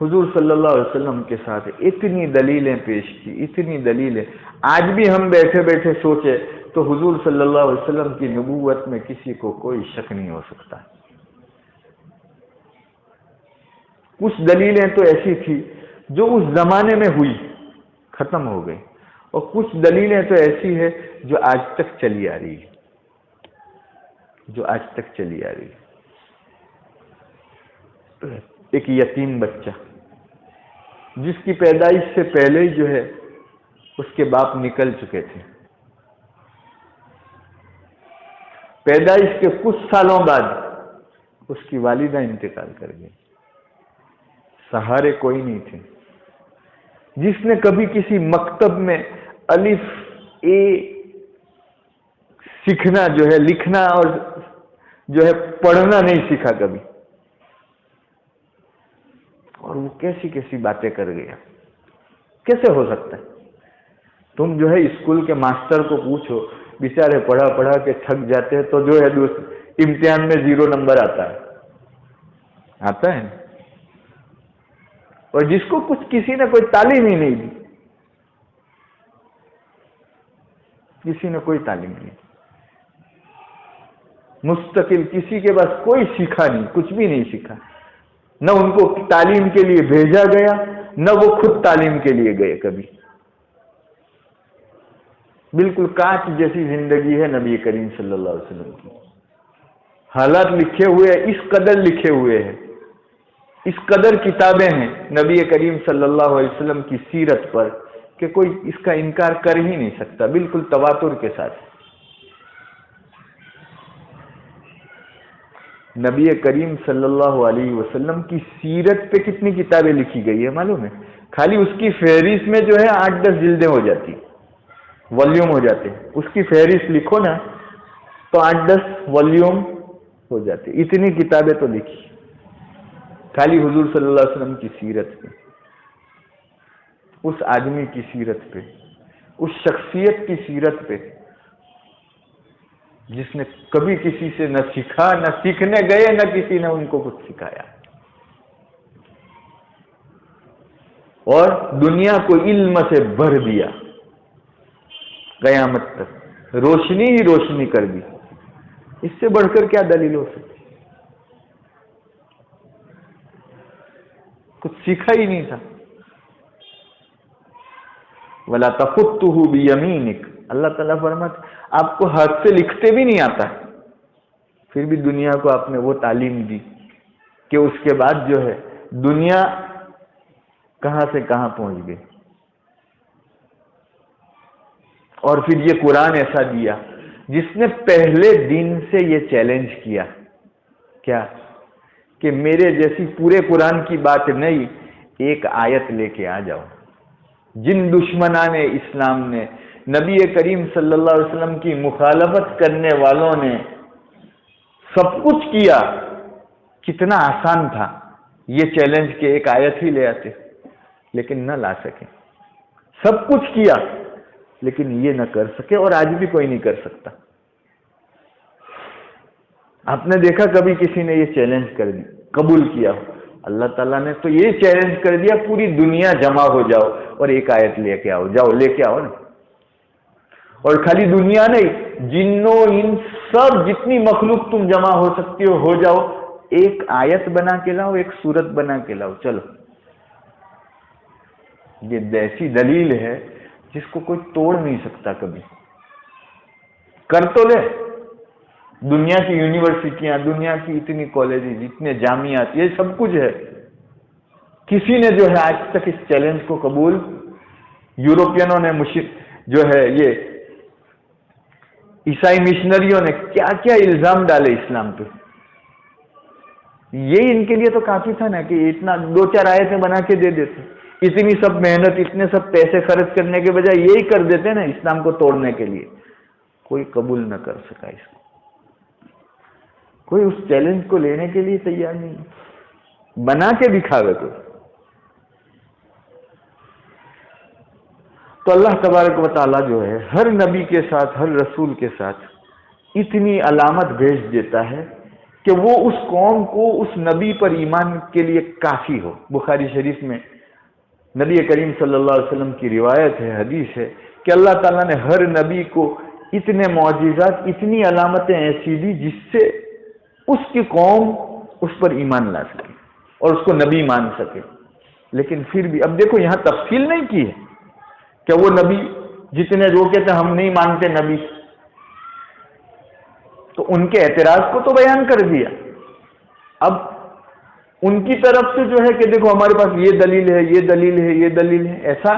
حضور صلی اللہ علیہ وسلم کے ساتھ اتنی دلیلیں پیش کی، اتنی دلیلیں. آج بھی ہم بیٹھے بیٹھے سوچے تو حضور صلی اللہ علیہ وسلم کی نبوت میں کسی کو کوئی شک نہیں ہو سکتا. کچھ دلیلیں تو ایسی تھی جو اس زمانے میں ہوئی، ختم ہو گئی، اور کچھ دلیلیں تو ایسی ہے جو آج تک چلی آ رہی ہے، جو آج تک چلی آ رہی ہے. ایک یتیم بچہ جس کی پیدائش سے پہلے ہی جو ہے اس کے باپ نکل چکے تھے، پیدائش کے کچھ سالوں بعد اس کی والدہ انتقال کر گئی، سہارے کوئی نہیں تھے. جس نے کبھی کسی مکتب میں الف اے سیکھنا جو ہے، لکھنا اور جو ہے پڑھنا نہیں سیکھا کبھی، اور وہ کیسی کیسی باتیں کر گیا. کیسے ہو سکتا ہے؟ تم جو ہے اسکول کے ماسٹر کو پوچھو، بیچارے پڑھا پڑھا کے تھک جاتے ہیں تو جو ہے امتحان میں 0 نمبر آتا ہے. اور جس کو کسی نے کوئی تعلیم ہی نہیں دی، کسی نے کوئی تعلیم نہیں دی، مستقل کسی کے پاس کوئی سیکھا نہیں، کچھ بھی نہیں سیکھا، نہ ان کو تعلیم کے لیے بھیجا گیا، نہ وہ خود تعلیم کے لیے گئے کبھی. بالکل کانچ جیسی زندگی ہے نبی کریم صلی اللہ علیہ وسلم کی. حالات لکھے ہوئے ہیں، اس قدر لکھے ہوئے ہیں، اس قدر کتابیں ہیں نبی کریم صلی اللہ علیہ وسلم کی سیرت پر کہ کوئی اس کا انکار کر ہی نہیں سکتا، بالکل تواتر کے ساتھ. نبی کریم صلی اللہ علیہ وسلم کی سیرت پہ کتنی کتابیں لکھی گئی ہے معلوم ہے؟ خالی اس کی فہرست میں جو ہے 8-10 جلدیں ہو جاتی، والیوم ہو جاتے. اس کی فہرست لکھو نا تو 8-10 والیوم ہو جاتے. اتنی کتابیں تو لکھی خالی حضور صلی اللہ علیہ وسلم کی سیرت پہ، اس آدمی کی سیرت پہ، اس شخصیت کی سیرت پہ. جس نے کبھی کسی سے نہ سیکھا، نہ سیکھنے گئے، نہ کسی نے ان کو کچھ سکھایا، اور دنیا کو علم سے بھر دیا قیامت تک، روشنی ہی روشنی کر دی۔ اس سے بڑھ کر کیا دلیل ہو سکتی؟ کچھ سیکھا ہی نہیں تھا۔ وَلَا تَخُطُّهُ بِيَمِينِكَ، اللہ تعالیٰ فرماتے آپ کو ہاتھ سے لکھتے بھی نہیں آتا، پھر بھی دنیا کو آپ نے وہ تعلیم دی کہ اس کے بعد جو ہے دنیا کہاں سے کہاں پہنچ گئی۔ اور پھر یہ قرآن ایسا دیا جس نے پہلے دن سے یہ چیلنج کیا، کیا کہ میرے جیسی پورے قرآن کی بات نہیں، ایک آیت لے کے آ جاؤ۔ جن دشمنان اسلام نے، نبی کریم صلی اللہ علیہ وسلم کی مخالفت کرنے والوں نے سب کچھ کیا، کتنا آسان تھا یہ چیلنج کہ ایک آیت ہی لے آتے، لیکن نہ لا سکے۔ سب کچھ کیا لیکن یہ نہ کر سکے، اور آج بھی کوئی نہیں کر سکتا۔ آپ نے دیکھا کبھی کسی نے یہ چیلنج کر دی قبول کیا ہو؟ اللہ تعالیٰ نے تو یہ چیلنج کر دیا پوری دنیا جمع ہو جاؤ اور ایک آیت لے کے آؤ، جاؤ لے کے آؤ نا۔ اور خالی دنیا نہیں، جنوں ان سب جتنی مخلوق تم جمع ہو سکتی ہو جاؤ، ایک آیت بنا کے لاؤ، ایک سورت بنا کے لاؤ، چلو۔ یہ ایسی دلیل ہے جس کو کوئی توڑ نہیں سکتا کبھی۔ کر تو لے، دنیا کی یونیورسٹیاں، دنیا کی اتنی کالجز، اتنے جامعات، یہ سب کچھ ہے، کسی نے جو ہے آج تک اس چیلنج کو قبول، یورپینوں نے جو ہے یہ عیسائی مشنریوں نے کیا کیا الزام ڈالے اسلام پہ، یہ ان کے لیے تو کافی تھا نا کہ اتنا دو چار آیتیں بنا کے دے دیتے، اتنی سب محنت، اتنے سب پیسے خرچ کرنے کے بجائے یہی کر دیتے نا اسلام کو توڑنے کے لیے۔ کوئی قبول نہ کر سکا اس کو، کوئی اس چیلنج کو لینے کے لیے تیار نہیں، بنا کے دکھاوے تو۔ تو اللہ تبارک و تعالیٰ جو ہے ہر نبی کے ساتھ، ہر رسول کے ساتھ اتنی علامت بھیج دیتا ہے کہ وہ اس قوم کو اس نبی پر ایمان کے لیے کافی ہو۔ بخاری شریف میں نبی کریم صلی اللہ علیہ وسلم کی روایت ہے، حدیث ہے کہ اللہ تعالیٰ نے ہر نبی کو اتنے معجزات، اتنی علامتیں ایسی دی جس سے اس کی قوم اس پر ایمان لا سکے اور اس کو نبی مان سکے۔ لیکن پھر بھی اب دیکھو یہاں تفصیل نہیں کی ہے کہ وہ نبی جتنے روکے تھے ہم نہیں مانتے نبی، تو ان کے اعتراض کو تو بیان کر دیا۔ اب ان کی طرف سے جو ہے کہ دیکھو ہمارے پاس یہ دلیل ہے، یہ دلیل ہے، یہ دلیل ہے، ایسا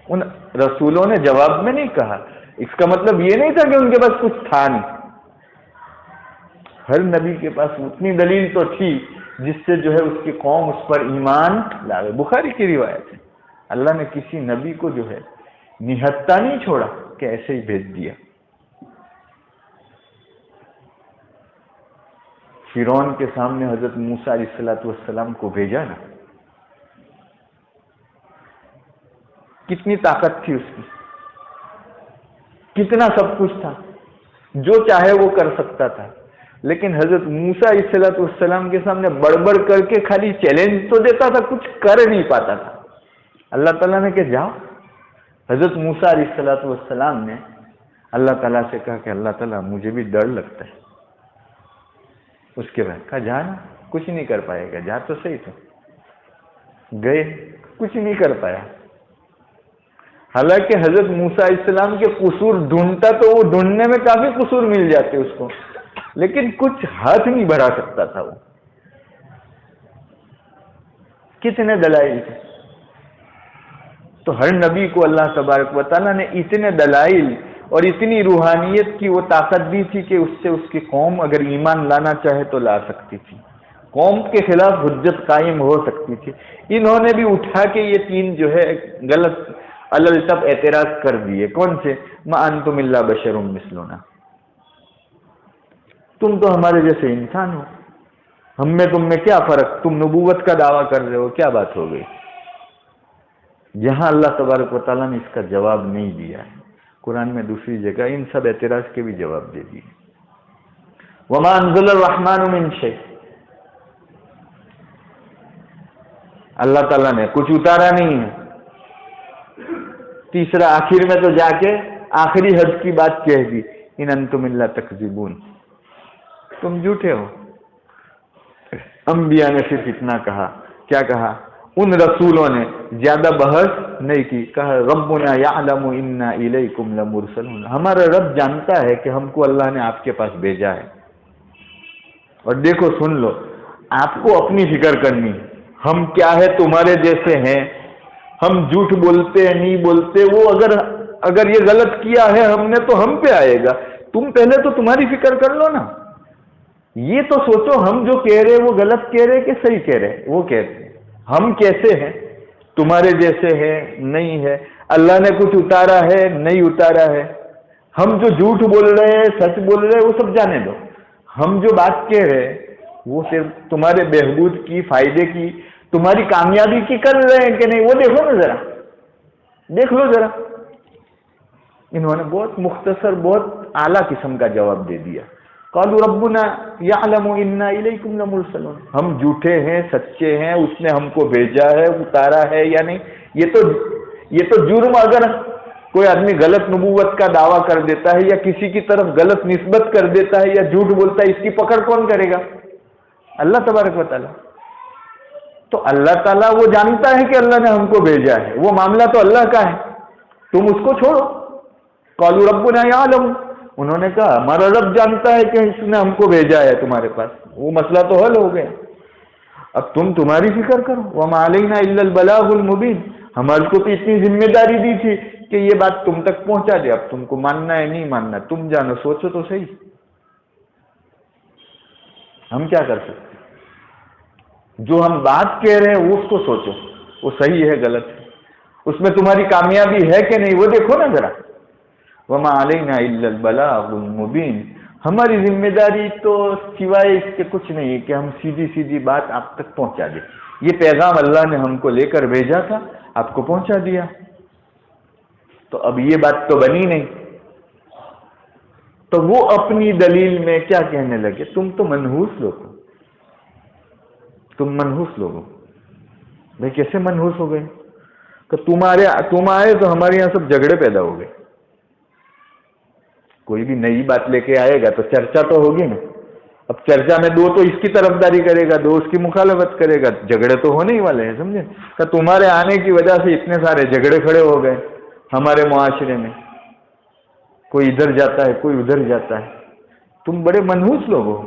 ان رسولوں نے جواب میں نہیں کہا۔ اس کا مطلب یہ نہیں تھا کہ ان کے پاس کچھ تھا نہیں، ہر نبی کے پاس اتنی دلیل تو تھی جس سے جو ہے اس کی قوم اس پر ایمان لاوے۔ بخاری کی روایت ہے، اللہ نے کسی نبی کو جو ہے نہتا نہیں چھوڑا کہ ایسے ہی بھیج دیا۔ فرعون کے سامنے حضرت موسیٰ علیہ السلام کو بھیجا نا، کتنی طاقت تھی اس کی، کتنا سب کچھ تھا، جو چاہے وہ کر سکتا تھا، لیکن حضرت موسیٰ علیہ السلام کے سامنے بڑبڑ کر کے خالی چیلنج تو دیتا تھا، کچھ کر نہیں پاتا تھا۔ اللہ تعالیٰ نے کہ جاؤ، حضرت موسیٰ علیہ السلام نے اللہ تعالیٰ سے کہا کہ اللہ تعالیٰ مجھے بھی ڈر لگتا ہے۔ اس کے بعد کہا جانا، کچھ نہیں کر پائے گا، جا تو صحیح تو۔ گئے، کچھ نہیں کر پایا۔ حالانکہ حضرت موسیٰ علیہ السلام کے قصور ڈھونڈتا تو وہ ڈھونڈنے میں کافی قصور مل جاتے اس کو، لیکن کچھ ہاتھ نہیں بڑھا سکتا تھا وہ۔ کتنے دلائل تھے، تو ہر نبی کو اللہ تبارک و تعالیٰ نے اتنے دلائل اور اتنی روحانیت کی وہ طاقت دی تھی کہ اس سے اس کی قوم اگر ایمان لانا چاہے تو لا سکتی تھی، قوم کے خلاف حجت قائم ہو سکتی تھی۔ انہوں نے بھی اٹھا کے یہ تین جو ہے غلط الٹپ اعتراض کر دیے۔ کون سے؟ ما انتم الا بشر مثلنا، تم تو ہمارے جیسے انسان ہو، ہم میں تم میں کیا فرق، تم نبوت کا دعویٰ کر رہے ہو، کیا بات ہو گئی؟ جہاں اللہ تبارک و تعالیٰ نے اس کا جواب نہیں دیا ہے، قرآن میں دوسری جگہ ان سب اعتراض کے بھی جواب دے دیے۔ وما انزل الرحمن من شيء، اللہ تعالیٰ نے کچھ اتارا نہیں ہے۔ تیسرا آخر میں تو جا کے آخری حد کی بات کہہ دی، ان انتم الا تکذبون، تم جھوٹے ہو۔ انبیاء نے صرف اتنا کہا، کیا کہا؟ ان رسولوں نے زیادہ بحث نہیں کی، کہا ربنا یعلم انا الیکم لمرسلون، ہمارا رب جانتا ہے کہ ہم کو اللہ نے آپ کے پاس بھیجا ہے۔ اور دیکھو سن لو، آپ کو اپنی فکر کرنی، ہم کیا ہے تمہارے جیسے ہیں، ہم جھوٹ بولتے ہیں نہیں بولتے، وہ اگر یہ غلط کیا ہے ہم نے تو ہم پہ آئے گا، تم پہلے تو تمہاری فکر کر لو نا، یہ تو سوچو ہم جو کہہ رہے وہ غلط کہہ رہے کہ صحیح کہہ رہے، وہ کہتے ہیں ہم کیسے ہیں، تمہارے جیسے ہیں نہیں ہے، اللہ نے کچھ اتارا ہے نہیں اتارا ہے، ہم جو جھوٹ بول رہے ہیں سچ بول رہے ہیں وہ سب جانے دو، ہم جو بات کہہ رہے ہیں وہ صرف تمہارے بہبود کی، فائدے کی، تمہاری کامیابی کی کر رہے ہیں کہ نہیں، وہ دیکھو نا ذرا، دیکھ لو ذرا۔ انہوں نے بہت مختصر بہت اعلیٰ قسم کا جواب دے دیا، قالوا ربنا یعلم انا الیکم لمرسلون، ہم جھوٹے ہیں سچے ہیں، اس نے ہم کو بھیجا ہے اتارا ہے یا نہیں، یہ تو جرم، اگر کوئی آدمی غلط نبوت کا دعویٰ کر دیتا ہے یا کسی کی طرف غلط نسبت کر دیتا ہے یا جھوٹ بولتا ہے، اس کی پکڑ کون کرے گا؟ اللہ تبارک و تعالیٰ۔ تو اللہ تعالیٰ وہ جانتا ہے کہ اللہ نے ہم کو بھیجا ہے، وہ معاملہ تو اللہ کا ہے، تم اس کو چھوڑو۔ قالوا ربنا یعلم، انہوں نے کہا ہمارا رب جانتا ہے کہ اس نے ہم کو بھیجا ہے تمہارے پاس، وہ مسئلہ تو حل ہو گیا، اب تم تمہاری فکر کرو۔ وما علینا الا البلاغ المبین، ہمارے کو تو اتنی ذمہ داری دی تھی کہ یہ بات تم تک پہنچا دے، اب تم کو ماننا ہے نہیں ماننا تم جانو، سوچو تو صحیح، ہم کیا کر سکتے؟ جو ہم بات کہہ رہے ہیں اس کو سوچو، وہ صحیح ہے غلط ہے، اس میں تمہاری کامیابی ہے کہ نہیں وہ دیکھو نا ذرا۔ وما علینا الا البلاغ المبین، ہماری ذمہ داری تو سوائے اس کے کچھ نہیں ہے کہ ہم سیدھی سیدھی بات آپ تک پہنچا دیں، یہ پیغام اللہ نے ہم کو لے کر بھیجا تھا، آپ کو پہنچا دیا۔ تو اب یہ بات تو بنی نہیں، تو وہ اپنی دلیل میں کیا کہنے لگے، تم تو منحوس لوگ ہو، تم منحوس لوگ ہو۔ بھائی کیسے منحوس ہو گئے؟ کہ تم آئے تو ہمارے یہاں سب جھگڑے پیدا ہو گئے، کوئی بھی نئی بات لے کے آئے گا تو چرچا تو ہوگی نا، اب چرچا میں دو تو اس کی طرفداری کرے گا، دو اس کی مخالفت کرے گا، جھگڑے تو ہونے ہی والے ہیں، سمجھے؟ کہ تمہارے آنے کی وجہ سے اتنے سارے جھگڑے کھڑے ہو گئے ہمارے معاشرے میں، کوئی ادھر جاتا ہے کوئی ادھر جاتا ہے، تم بڑے منحوس لوگ ہو۔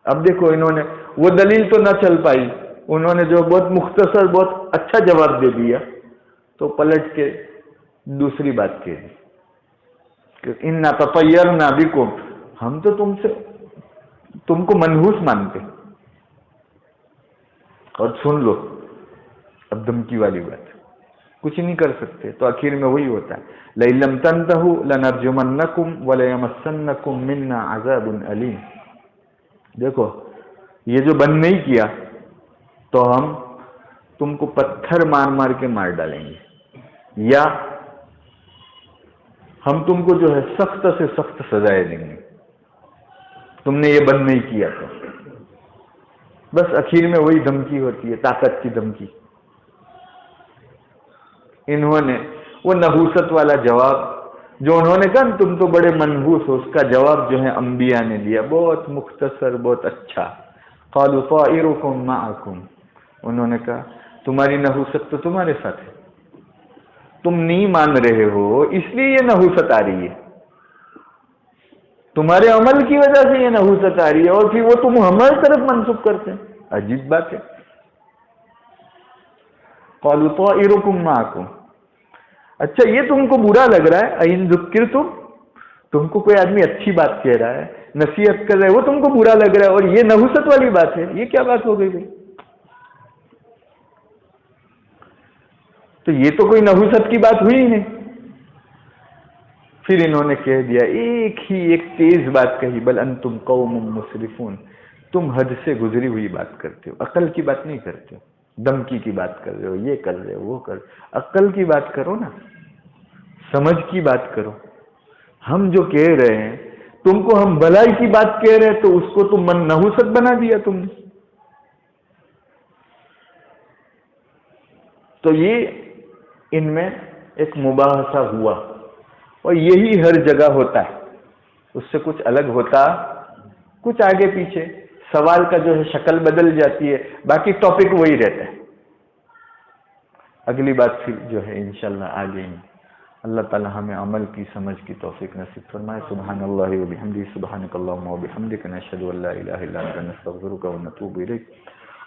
اب دیکھو انہوں نے وہ دلیل تو نہ چل پائی، انہوں نے جو بہت مختصر بہت اچھا جواب دے دیا، تو پلٹ کے دوسری بات کہہ دی کہ انا تطیرنا بکم، ہم تو تم کو منحوس مانتے۔ اور سن لو اب دھمکی والی بات، کچھ نہیں کر سکتے، تو آخر میں وہی ہوتا ہے لئن لم تنتہوا لنرجمنکم وليمسنکم منا عذاب علیم۔ دیکھو یہ جو بند نہیں کیا تو ہم تم کو پتھر مار مار کے مار ڈالیں گے، یا ہم تم کو جو ہے سخت سے سخت سزائیں دیں گے، تم نے یہ بند نہیں کیا تو۔ بس آخر میں وہی دھمکی ہوتی ہے، طاقت کی دھمکی۔ انہوں نے وہ نحوست والا جواب جو انہوں نے کہا تم تو بڑے منحوس ہو، اس کا جواب جو ہے انبیاء نے دیا، بہت مختصر بہت اچھا۔ قالوا طائرکم معکم، انہوں نے کہا تمہاری نحوست تو تمہارے ساتھ ہے، تم نہیں مان رہے ہو اس لیے یہ نحوست آ رہی ہے، تمہارے عمل کی وجہ سے یہ نحوست آ رہی ہے، اور پھر وہ تم ہماری طرف منسوب کرتے ہیں، عجیب بات ہے۔ قالوا طائرکم معکم، اچھا یہ تم کو برا لگ رہا ہے، این ذکرتم، تم کو کوئی آدمی اچھی بات کہہ رہا ہے نصیحت کر رہا ہے وہ تم کو برا لگ رہا ہے، اور یہ نحوست والی بات ہے، یہ کیا بات ہو گئی بھائی؟ تو یہ تو کوئی نحوست کی بات ہوئی نہیں۔ پھر انہوں نے کہہ دیا ایک تیز بات کہی، بل انتم قوم مسرفون، تم حد سے گزری ہوئی بات کرتے ہو، عقل کی بات نہیں کرتے ہو، دھمکی کی بات کر رہے ہو، یہ کر رہے ہو وہ کر، عقل کی بات کرو نا، سمجھ کی بات کرو۔ ہم جو کہہ رہے ہیں تم کو ہم بھلائی کی بات کہہ رہے تو اس کو تم من نحوست بنا دیا تم نے. تو یہ ان میں ایک مباحثہ ہوا، اور یہی ہر جگہ ہوتا ہے، اس سے کچھ الگ ہوتا کچھ آگے پیچھے، سوال کا جو ہے شکل بدل جاتی ہے، باقی ٹاپک وہی رہتا ہے. اگلی بات پھر جو ہے انشاءاللہ آگے. اللہ تعالی ہمیں عمل کی سمجھ کی توفیق نصیب فرمائے. سبحان اللہ و بحمدہ، سبحانک اللہم و بحمدک، نشہد ان لا الہ الا انت، نستغفرک و نتوب الیک.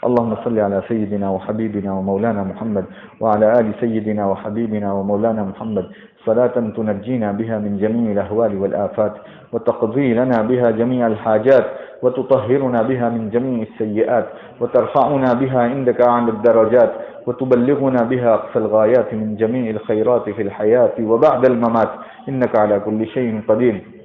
اللهم صل على سيدنا وحبيبنا ومولانا محمد وعلى آل سيدنا وحبيبنا ومولانا محمد صلاة تنجينا بها من جميع الأهوال والآفات، وتقضي لنا بها جميع الحاجات، وتطهرنا بها من جميع السيئات، وترفعنا بها عندك أعلى الدرجات، وتبلغنا بها أقصى الغايات من جميع الخيرات في الحياة وبعد الممات، إنك على كل شيء قدير.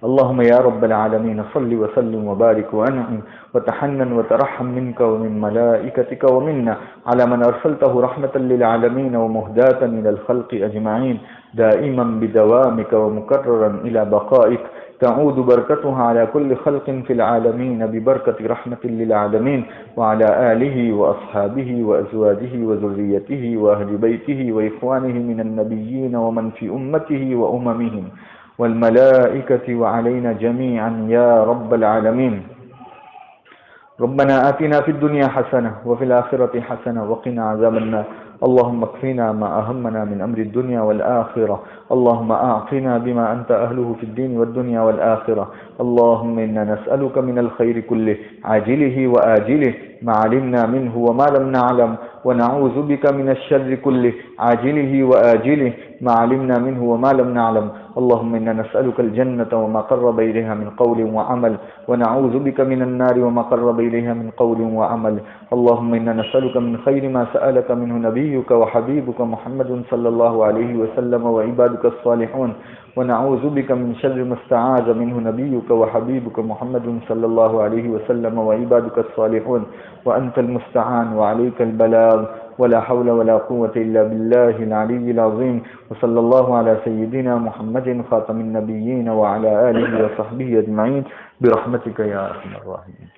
اللهم يا رب العالمين صل وسلم وبارك وانعم وتحنن وترحم منك ومن ملائكتك ومنا على من أرسلته رحمة للعالمين ومهداة إلى الخلق أجمعين، دائما بدوامك ومكررا إلى بقائك، تعود بركتها على كل خلق في العالمين ببركة رحمة للعالمين، وعلى آله وأصحابه وأزواجه وذريته وأهل بيته وإخوانه من النبيين ومن في أمته وأممهم والملائكة وعلينا جميعا يا رب العالمين. ربنا آتنا في الدنيا حسنة وفي الآخرة حسنة وقنا عذاب النار. اللهم اكفنا ما أهمنا من أمر الدنيا والآخرة. اللهم أعطنا بما أنت أهله في الدين والدنيا والآخرة. اللهم إنا نسألك من الخير كله عاجله وآجله ما علمنا منه وما لم نعلم، ونعوذ بك من الشر كله عاجله وآجله ما علمنا منه وما لم نعلم. اللهم إنا نسألك الجنة وما قرب إليها من قول وعمل، ونعوذ بك من النار وما قرب إليها من قول وعمل. اللهم إنا نسألك من خير ما سألك منه نبيك وحبيبك محمد صلى الله عليه وسلم وعبادك الصالحون، ونعوذ بك من شر ما استعاذ منه نبيك وحبيبك محمد صلى الله عليه وسلم وعبادك الصالحون، وأنت المستعان وعليك البلاغ، ولا حول ولا قوة إلا بالله العلي العظيم. وصلى الله على سيدنا محمد خاتم النبيين وعلى آله وصحبه أجمعين برحمتك يا أرحم الراحمين.